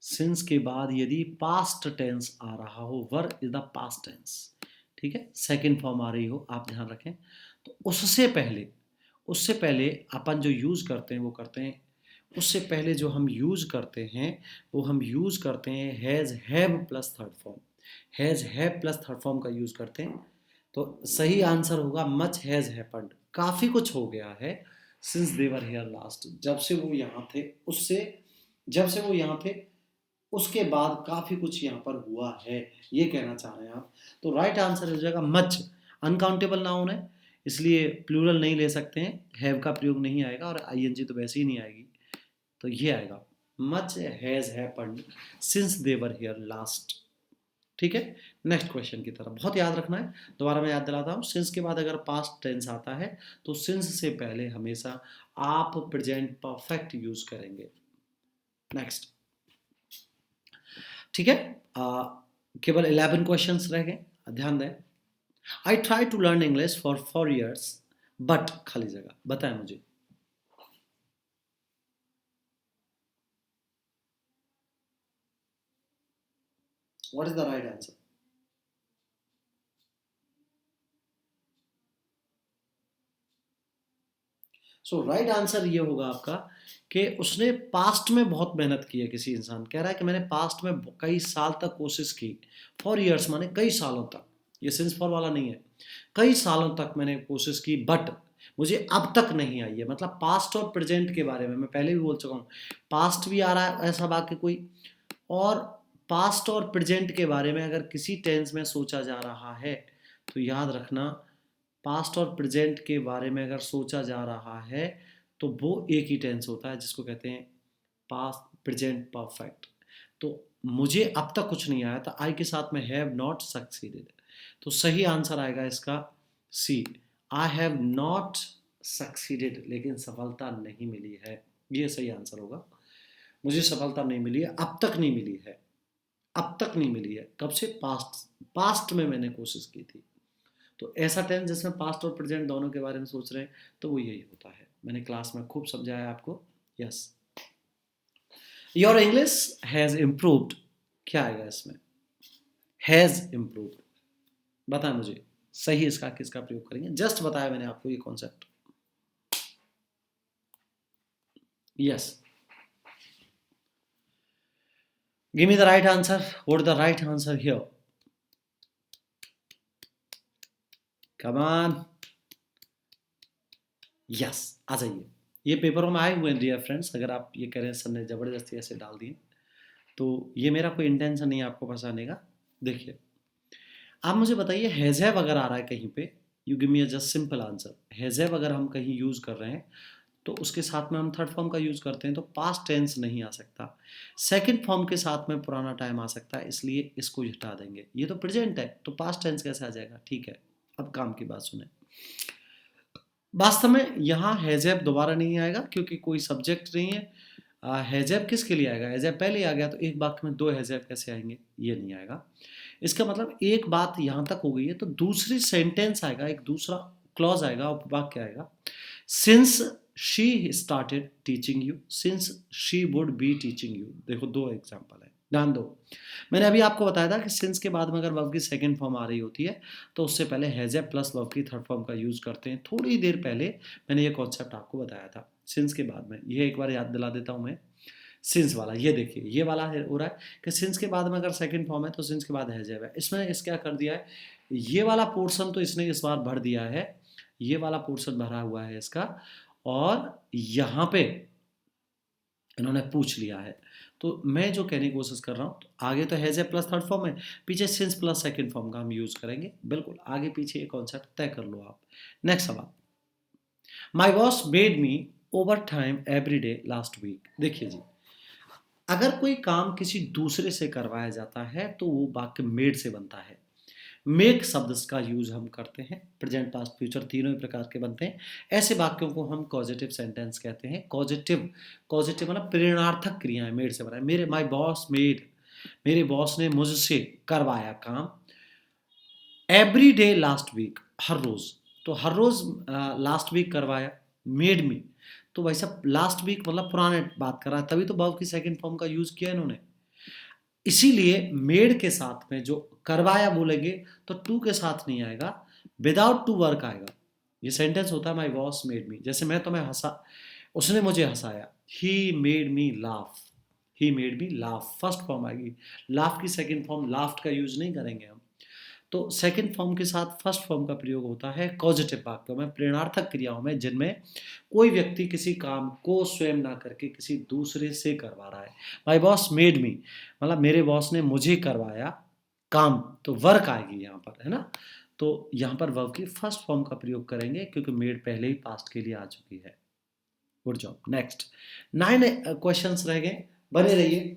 सिंस के बाद यदि पास्ट टेंस आ रहा हो, वर इज द पास्ट टेंस, ठीक है, सेकंड फॉर्म आ रही हो, आप ध्यान रखें, तो उससे पहले अपन जो यूज करते हैं वो करते हैं, उससे पहले जो हम यूज करते हैं वो हम यूज करते हैं has have plus third form. Has have plus third form का यूज करते हैं। तो सही आंसर होगा मच हैज हैपेंड, काफी कुछ हो गया है since they were here last, जब से वो यहाँ थे, उससे, जब से वो यहाँ थे उसके बाद काफी कुछ यहाँ पर हुआ है, ये कहना चाह रहे हैं आप। तो राइट आंसर हो जाएगा मच। अनकाउंटेबल नाउन है, इसलिए प्लूरल नहीं ले सकते हैं, हैव का प्रयोग नहीं आएगा और आईएनजी तो वैसे ही नहीं आएगी, तो ये आएगा much has happened since they were here last. ठीक है, नेक्स्ट क्वेश्चन की तरफ बहुत याद रखना है। दोबारा मैं याद दिलाता हूँ, सिंस के बाद अगर पास्ट टेंस आता है तो सिंस से पहले हमेशा आप प्रेजेंट परफेक्ट यूज करेंगे। नेक्स्ट, ठीक है, केवल 11 क्वेश्चंस रह गए, ध्यान दें। I try to learn English for 4 years but, खाली जगह, बताएं मुझे। What is the right answer? So right answer ये होगा आपका कि उसने पास्ट में बहुत मेहनत की है। किसी इंसान कह रहा है कि मैंने पास्ट में कई साल तक कोशिश की, 4 years माने कई सालों तक, ये सिंस फॉर वाला नहीं है, कई सालों तक मैंने कोशिश की बट मुझे अब तक नहीं आई है। मतलब पास्ट और प्रेजेंट के बारे में मैं पहले भी बोल चुका हूँ, पास्ट भी आ रहा है ऐसा वाक्य कोई, और पास्ट और प्रेजेंट के बारे में अगर किसी टेंस में सोचा जा रहा है तो याद रखना, पास्ट और प्रेजेंट के बारे में अगर सोचा जा रहा है तो वो एक ही टेंस होता है जिसको कहते हैं पास्ट प्रेजेंट परफेक्ट। तो मुझे अब तक कुछ नहीं आया था, आई के साथ में हैव नॉट सक्सीडेड, तो सही आंसर आएगा इसका सी, आई हैव नॉट सक्सीडेड, लेकिन सफलता नहीं मिली है, ये सही आंसर होगा। मुझे सफलता नहीं मिली है, अब तक नहीं मिली है, अब तक नहीं मिली है, कब से? पास्ट, पास्ट में मैंने कोशिश की थी। तो ऐसा टेंस जिसमें पास्ट और प्रेजेंट दोनों के बारे में सोच रहे हैं तो वो यही होता है। मैंने क्लास में खूब समझाया आपको। Yes, your English has improved, क्या आएगा इसमें? हैज इम्प्रूव्ड, बताएं मुझे सही इसका किसका प्रयोग करेंगे, जस्ट बताया मैंने आपको ये concept. Yes, give me the right answer, what the right answer here, come on, yes, आ जाइए। ये पेपरों में आए हुए हैं डियर फ्रेंड्स, अगर आप ये कह रहे हैं सर ने ज़बरदस्ती ऐसे डाल दिए, तो ये मेरा कोई इंटेंशन नहीं है आपको फंसाने का। देखिए, आप मुझे बताइए, हैज़ अगर आ रहा है कहीं पे, you give me a just simple answer. Has अगर हम कहीं यूज़ कर रहे हैं तो उसके साथ में हम थर्ड फॉर्म का यूज़ करते हैं, तो पास्ट टेंस नहीं आ सकता। सेकंड फॉर्म के साथ में पुराना टाइम आ सकता है, इसलिए इसको हटा देंगे। ये तो प्रेजेंट है, तो पास्ट टेंस कैसे आ जाएगा? ठीक है, अब काम की बात सुने। वास्तव में यहाँ हैज़ैब दोबारा नहीं आएगा क्योंकि कोई सब्जेक्ट नहीं है। हैज़ैब किसके लिए आएगा? हैज़ैब पहले आ गया, तो एक वाक्य में दो हैज़ैब कैसे आएंगे? ये नहीं आएगा। इसका मतलब एक बात यहाँ तक हो गई है, तो दूसरी सेंटेंस आएगा, एक दूसरा क्लॉज आएगा, उपवाक्य आएगा। Since she started teaching you, since she would be teaching you. देखो, दो एग्जाम्पल है, ध्यान दो। मैंने अभी आपको बताया था कि सिंस के बाद में अगर वर्ब की सेकंड फॉर्म आ रही होती है तो उससे पहले हैज़ प्लस वर्ब की थर्ड फॉर्म का यूज़ करते हैं। थोड़ी देर पहले मैंने ये कॉन्सेप्ट आपको बताया था। सिंस के बाद में ये एक बार याद दिला देता हूँ मैं। सिंस वाला ये देखिए, ये वाला हो रहा है कि सिंस के बाद में अगर सेकंड फॉर्म है तो सिंस के बाद हैज़ है। इसमें इस क्या कर दिया है, ये वाला पोर्शन तो इसने इस बार भर दिया है, ये वाला पोर्शन भरा हुआ है इसका, और यहाँ पे इन्होंने पूछ लिया है। तो मैं जो कहने की कोशिश कर रहा हूँ, तो आगे तो has a plus third form है, पीछे सिंस प्लस सेकंड फॉर्म का हम यूज़ करेंगे। बिल्कुल आगे पीछे ये कॉन्सेप्ट तय कर लो आप। नेक्स्ट सवाल, my boss made me overtime every day last week. देखिए जी, अगर कोई काम किसी दूसरे से करवाया जाता है तो वो वाक्य मेड से बनता है। मेक शब्द का यूज हम करते हैं, प्रेजेंट पास्ट फ्यूचर तीनों ही प्रकार के बनते हैं। ऐसे वाक्यों को हम कॉजेटिव सेंटेंस कहते हैं। कॉजेटिव, कॉजेटिव मतलब प्रेरणार्थक क्रियाएं, मेड से बना है। मेरे माई बॉस मेड, मेरे बॉस ने मुझसे करवाया काम एवरी डे लास्ट वीक, हर रोज। तो हर रोज लास्ट वीक करवाया, मेड मी, तो भाई साहब लास्ट वीक मतलब पुराने बात कर रहा है, तभी तो वर्ब की सेकंड फॉर्म का यूज किया इन्होंने। इसीलिए मेड के साथ में जो करवाया बोलेंगे तो टू के साथ नहीं आएगा, विदाउट टू वर्क आएगा। ये सेंटेंस होता है माई बॉस मेड मी, जैसे मैं तुम्हें हंसा, उसने मुझे हंसाया, he made me laugh, he made me laugh, first form आएगी। लाफ की सेकंड फॉर्म लाफ्ट का यूज नहीं करेंगे हम। तो सेकंड फॉर्म के साथ फर्स्ट फॉर्म का प्रयोग होता है पॉजिटिव वाक्यों में, प्रेरणार्थक क्रियाओं में, जिनमें कोई व्यक्ति किसी काम को स्वयं ना करके किसी दूसरे से करवा रहा है। माई बॉस मेड मी मतलब मेरे बॉस ने मुझे करवाया काम, तो वर्क आएगी यहाँ पर, है ना। तो यहाँ पर वर्ब की फर्स्ट फॉर्म का प्रयोग करेंगे क्योंकि मेड पहले ही पास्ट के लिए आ चुकी है। Good job. नेक्स्ट 9 क्वेश्चंस रह गए, बने रहिए।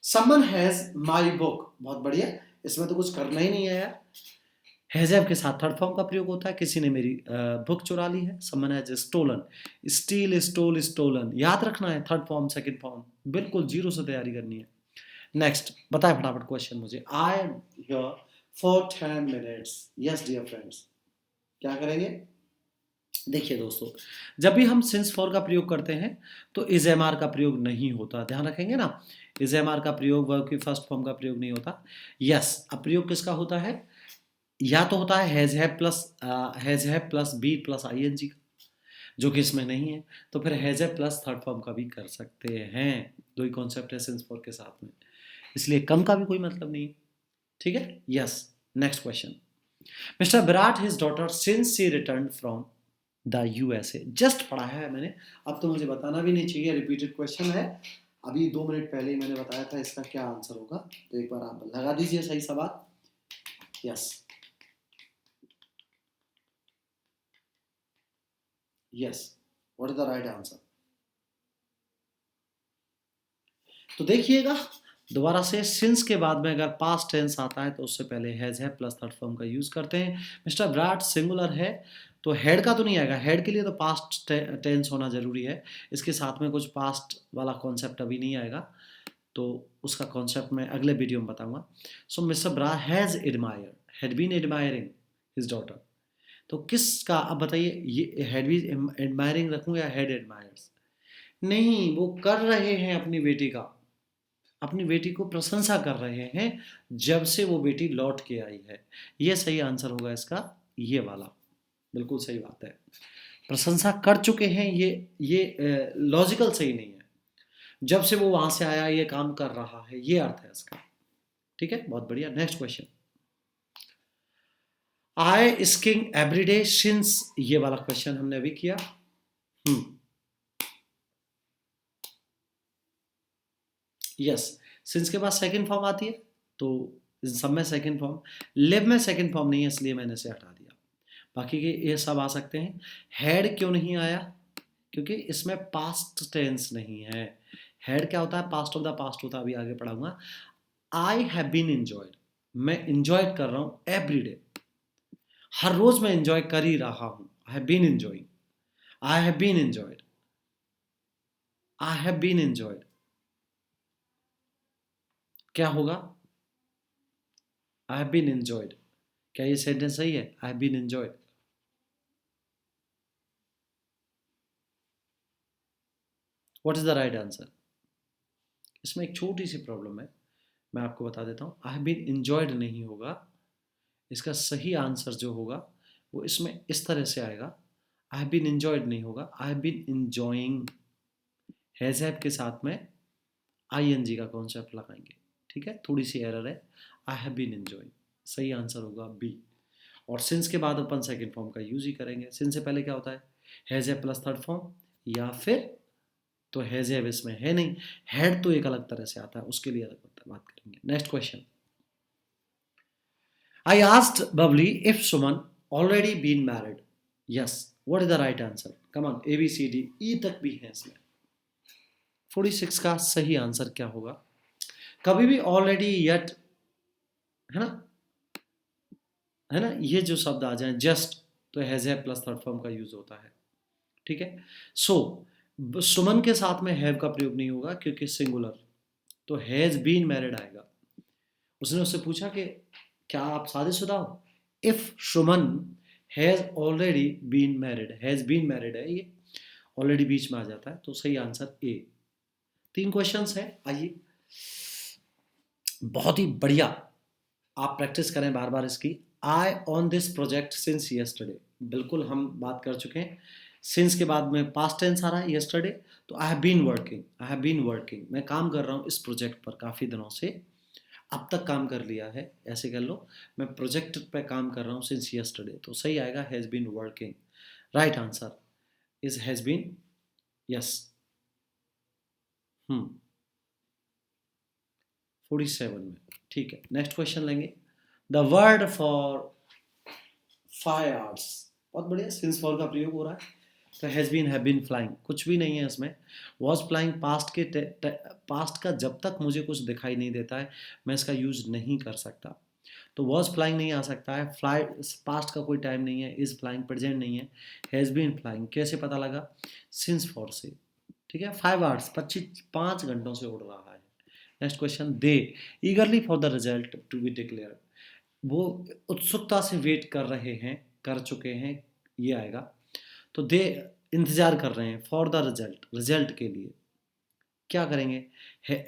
समन हैज माई बुक, बहुत बढ़िया, इसमें तो कुछ करना ही नहीं है यार। हैज़ के साथ थर्ड फॉर्म का प्रयोग होता है, किसी ने मेरी बुक चुरा ली है। Someone has stolen, steal, stole, stolen, याद रखना है थर्ड फॉर्म सेकंड फॉर्म, बिल्कुल जीरो से तैयारी करनी है। नेक्स्ट बताए फटाफट क्वेश्चन मुझे। I am here for 10 minutes. Yes dear friends, क्या करेंगे? देखिए दोस्तों, जब भी हम सिंस फॉर का प्रयोग करते हैं तो इज एम आर का प्रयोग नहीं होता, ध्यान रखेंगे ना। इज एम आर का प्रयोग, वर्ब की फर्स्ट फॉर्म का प्रयोग नहीं होता। यस, अब प्रयोग किसका होता है? या तो होता है has have plus be plus I N G का, जो कि इसमें नहीं है। तो फिर has have plus third form का भी कर सकते हैं। दो ही कॉन्सेप्ट है सिंस फॉर के साथ में, इसलिए कम का भी कोई मतलब नहीं है। ठीक है, yes. Next question, mister Virat his daughter since she return from the USA. Just पढ़ा है मैंने, अब तो मुझे बताना भी नहीं चाहिए, रिपीटेड क्वेश्चन है। अभी 2 मिनट पहले ही मैंने बताया था इसका क्या आंसर होगा, तो एक बार आप लगा दीजिए सही सवाल। Yes yes, what is the right answer? तो देखिएगा दोबारा से, सिंस के बाद में अगर पास्ट टेंस आता है तो उससे पहले हैज है प्लस थर्ड फॉर्म का यूज करते हैं। मिस्टर विराट सिंगुलर है तो हेड का तो नहीं आएगा, हेड के लिए तो पास्ट टेंस होना जरूरी है। इसके साथ में कुछ पास्ट वाला कॉन्सेप्ट अभी नहीं आएगा, तो उसका कॉन्सेप्ट मैं अगले वीडियो में बताऊंगा। सो मिस्टर ब्रा has admire, had been admiring his daughter. तो किसका, अब बताइए, ये हैड बीन एडमायरिंग रखूं या हैड एडमायर्स? नहीं, वो कर रहे हैं अपनी बेटी का, अपनी बेटी को प्रशंसा कर रहे हैं जब से वो बेटी लौट के आई है। ये सही आंसर होगा इसका, ये वाला बिल्कुल सही बात है। प्रशंसा कर चुके हैं, ये लॉजिकल सही नहीं है। जब से वो वहां से आया ये काम कर रहा है, ये अर्थ है इसका। ठीक है, बहुत बढ़िया। नेक्स्ट क्वेश्चन, आई स्कीइंग एवरीडे सिंस, ये वाला क्वेश्चन हमने अभी किया। यस, सिंस के बाद सेकंड फॉर्म आती है, तो इन सब में सेकंड फॉर्म, लिव में सेकंड फॉर्म नहीं है, इसलिए मैंने इसे हटा दिया। बाकी के ये सब आ सकते हैं। हैड क्यों नहीं आया? क्योंकि इसमें पास्ट टेंस नहीं है। हैड क्या होता है? पास्ट ऑफ द पास्ट होता है, अभी आगे पढ़ाऊंगा। आई हैव बीन इंजॉयड, मैं इंजॉय कर रहा हूं एवरी डे, हर रोज मैं इंजॉय कर ही रहा हूं। I have been enjoying, I have been enjoyed, I have been enjoyed, क्या होगा? आई हैव बीन इंजॉयड, क्या ये सेंटेंस सही है? I have been enjoyed. What is the right answer? इसमें एक छोटी सी प्रॉब्लम है, मैं आपको बता देता हूं। आई हैव बीन इंजॉयड नहीं होगा, इसका सही आंसर जो होगा वो इसमें इस तरह से आएगा। आई हैव बीन इंजॉयड नहीं होगा, I have been enjoying. Has have के साथ में आईएनजी का कॉन्सेप्ट लगाएंगे। ठीक है, थोड़ी सी एरर है। आई हैव बीन इंजॉइंग, सही आंसर होगा बी। और सिंस के बाद अपन सेकंड फॉर्म का यूज ही करेंगे। सिंस से पहले क्या होता है? Has have plus third form, या फिर तो हैज हैव इसमें है नहीं, हैड तो एक अलग तरह से आता है, उसके लिए अलग बात करेंगे। Next question, I asked Babli if Suman already been married. Yes, what is the right answer? Come on, A B C D E तक भी है इसमें। 46 का सही आंसर क्या होगा? कभी भी ऑलरेडी, यट, है ना, है ना, ये जो शब्द आ जाए जस्ट, तो has have plus third form का यूज होता है। ठीक है, सो सुमन के साथ में हैव का प्रयोग नहीं होगा क्योंकि सिंगुलर, तो हैज बीन मैरिड आएगा। उसने उससे पूछा कि क्या आप शादीशुदा हो? If Suman has already been married, has been married है, ये ऑलरेडी बीच में आ जाता है, तो सही आंसर ए। 3 क्वेश्चंस है, आइए, बहुत ही बढ़िया, आप प्रैक्टिस करें बार बार इसकी। I on this project since yesterday, बिल्कुल हम बात कर चुके हैं। सिंस के बाद में पास्ट टेंस आ रहा है, यस्टरडे, तो I have been working, I have been working, मैं काम कर रहा हूँ इस प्रोजेक्ट पर काफ़ी दिनों से, अब तक काम कर लिया है, ऐसे कर लो, मैं प्रोजेक्ट पे काम कर रहा हूँ सिंस यस्टरडे, तो सही आएगा has been working. Right answer is has been, yes. 47 में, ठीक है। नेक्स्ट क्वेश्चन लेंगे, द वर्ड फॉर 5 आवर्स, बहुत बढ़िया, सिंस फॉर का प्रयोग हो रहा है, तो has been, have been, flying, कुछ भी नहीं है इसमें। वॉज फ्लाइंग पास्ट के पास्ट का जब तक मुझे कुछ दिखाई नहीं देता है मैं इसका यूज नहीं कर सकता, तो वॉज फ्लाइंग नहीं आ सकता है। फ्लाई पास्ट का कोई टाइम नहीं है, इज फ्लाइंग प्रेजेंट नहीं है, हैज़ बीन फ्लाइंग कैसे पता लगा? सिंस फॉर से। ठीक है, 5 आवर्स, 5 घंटों से उड़ रहा है। Next question, they eagerly for the result to be declare, वो उत्सुकता से वेट कर रहे हैं, कर चुके हैं, ये आएगा, तो दे इंतजार कर रहे हैं फॉर द रिजल्ट, रिजल्ट के लिए क्या करेंगे?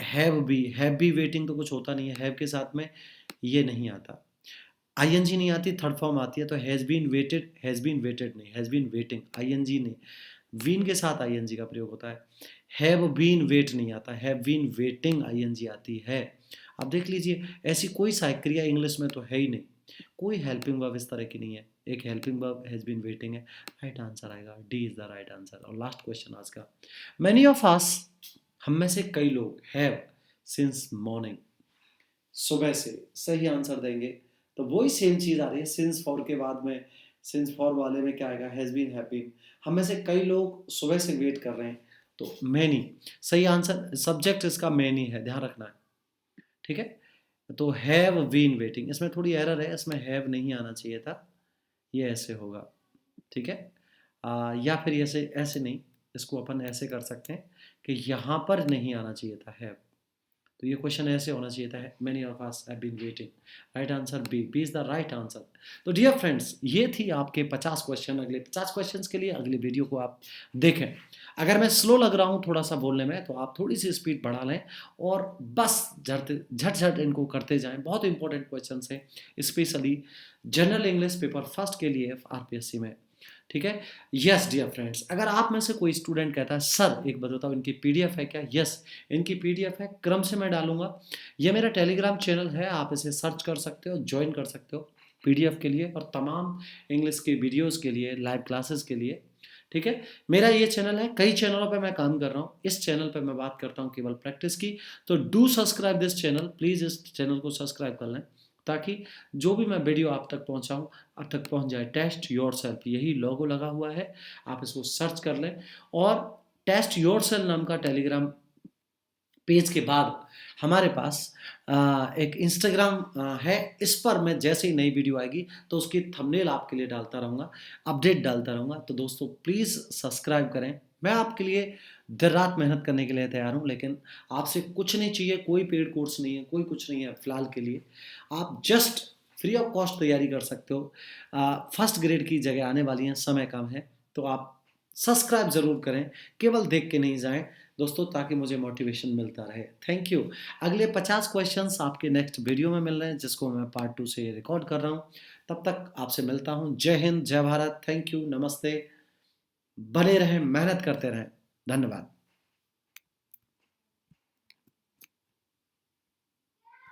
हैव बी वेटिंग तो कुछ होता नहीं है, हैव के साथ में ये नहीं आता, आईएनजी नहीं आती, थर्ड फॉर्म आती है, तो हैज़ बीन वेटेड नहीं, हैज़ बीन वेटिंग, आईएनजी नहीं, वीन के साथ आईएनजी का प्रयोग होता है। हैव बीन वेट नहीं आता, हैव बीन वेटिंग आईएनजी आती है। अब देख लीजिए, ऐसी कोई सहायक क्रिया इंग्लिश में तो है ही नहीं, कोई हेल्पिंग वर्ब इस तरह की नहीं है, एक helping verb has been waiting है। राइट आंसर आएगा D is the right answer. और लास्ट क्वेश्चन आज का, मैनी ऑफ अस, हम में से कई लोग, हैव सिंस मॉर्निंग, सुबह से, सही आंसर देंगे, तो वही सेम चीज आ रही है, सिंस फॉर के बाद में, सिंस फॉर वाले में क्या आएगा? हैज बीन, हैव बीन, हम में से कई लोग सुबह से वेट कर रहे हैं, तो मैनी, सही आंसर, सब्जेक्ट इसका मैनी है, ध्यान रखना है। ठीक है, तो हैव बीन वेटिंग, इसमें थोड़ी एरर है, इसमें हैव नहीं आना चाहिए था, ये ऐसे होगा। ठीक है, या फिर ऐसे, ऐसे नहीं, इसको अपन ऐसे कर सकते हैं कि यहाँ पर नहीं आना चाहिए था हैव, तो ये क्वेश्चन ऐसे होना चाहिए था, many of us have been waiting. Right answer B, B is the right answer. तो डियर फ्रेंड्स, ये थी आपके 50 क्वेश्चन। अगले 50 क्वेश्चंस के लिए अगले वीडियो को आप देखें। अगर मैं स्लो लग रहा हूँ थोड़ा सा बोलने में, तो आप थोड़ी सी स्पीड बढ़ा लें और बस झट झट इनको करते जाएं। बहुत इंपॉर्टेंट क्वेश्चन है, specially general English paper first के लिए आरपीएससी में। ठीक है। यस डियर फ्रेंड्स, अगर आप में से कोई स्टूडेंट कहता है सर एक बात बताओ इनकी पीडीएफ है क्या, यस इनकी पीडीएफ है, क्रम से मैं डालूंगा। ये मेरा टेलीग्राम चैनल है, आप इसे सर्च कर सकते हो, ज्वाइन कर सकते हो पीडीएफ के लिए और तमाम इंग्लिश के वीडियोस के लिए, लाइव क्लासेस के लिए। ठीक है, मेरा ये चैनल है, कई चैनलों पे मैं काम कर रहा हूँ, इस चैनल पे मैं बात करता हूँ केवल प्रैक्टिस की। तो do subscribe this channel, please इस चैनल को सब्सक्राइब कर लें ताकि जो भी मैं वीडियो आप तक पहुँचाऊँ आप तक पहुँच जाए। टेस्ट योरसेल्फ, यही लोगो लगा हुआ है, आप इसको सर्च कर लें। और टेस्ट योरसेल्फ नाम का टेलीग्राम पेज के बाद हमारे पास एक इंस्टाग्राम है, इस पर मैं जैसे ही नई वीडियो आएगी तो उसकी थंबनेल आपके लिए डालता रहूँगा, अपडेट डालता रहूँगा। तो दोस्तों प्लीज़ सब्सक्राइब करें, मैं आपके लिए दिन रात मेहनत करने के लिए तैयार हूँ, लेकिन आपसे कुछ नहीं चाहिए, कोई पेड कोर्स नहीं है, कोई कुछ नहीं है फ़िलहाल के लिए। आप जस्ट फ्री ऑफ कॉस्ट तैयारी कर सकते हो। फर्स्ट ग्रेड की जगह आने वाली हैं, समय कम है, तो आप सब्सक्राइब ज़रूर करें, केवल देख के नहीं जाएं दोस्तों, ताकि मुझे मोटिवेशन मिलता रहे। Thank you. अगले 50 क्वेश्चंस आपके नेक्स्ट वीडियो में मिल रहे हैं, जिसको मैं पार्ट 2 से रिकॉर्ड कर रहा हूँ। तब तक आपसे मिलता हूँ। जय हिंद, जय भारत, थैंक यू, नमस्ते। बने रहें, मेहनत करते रहें। धन्यवाद।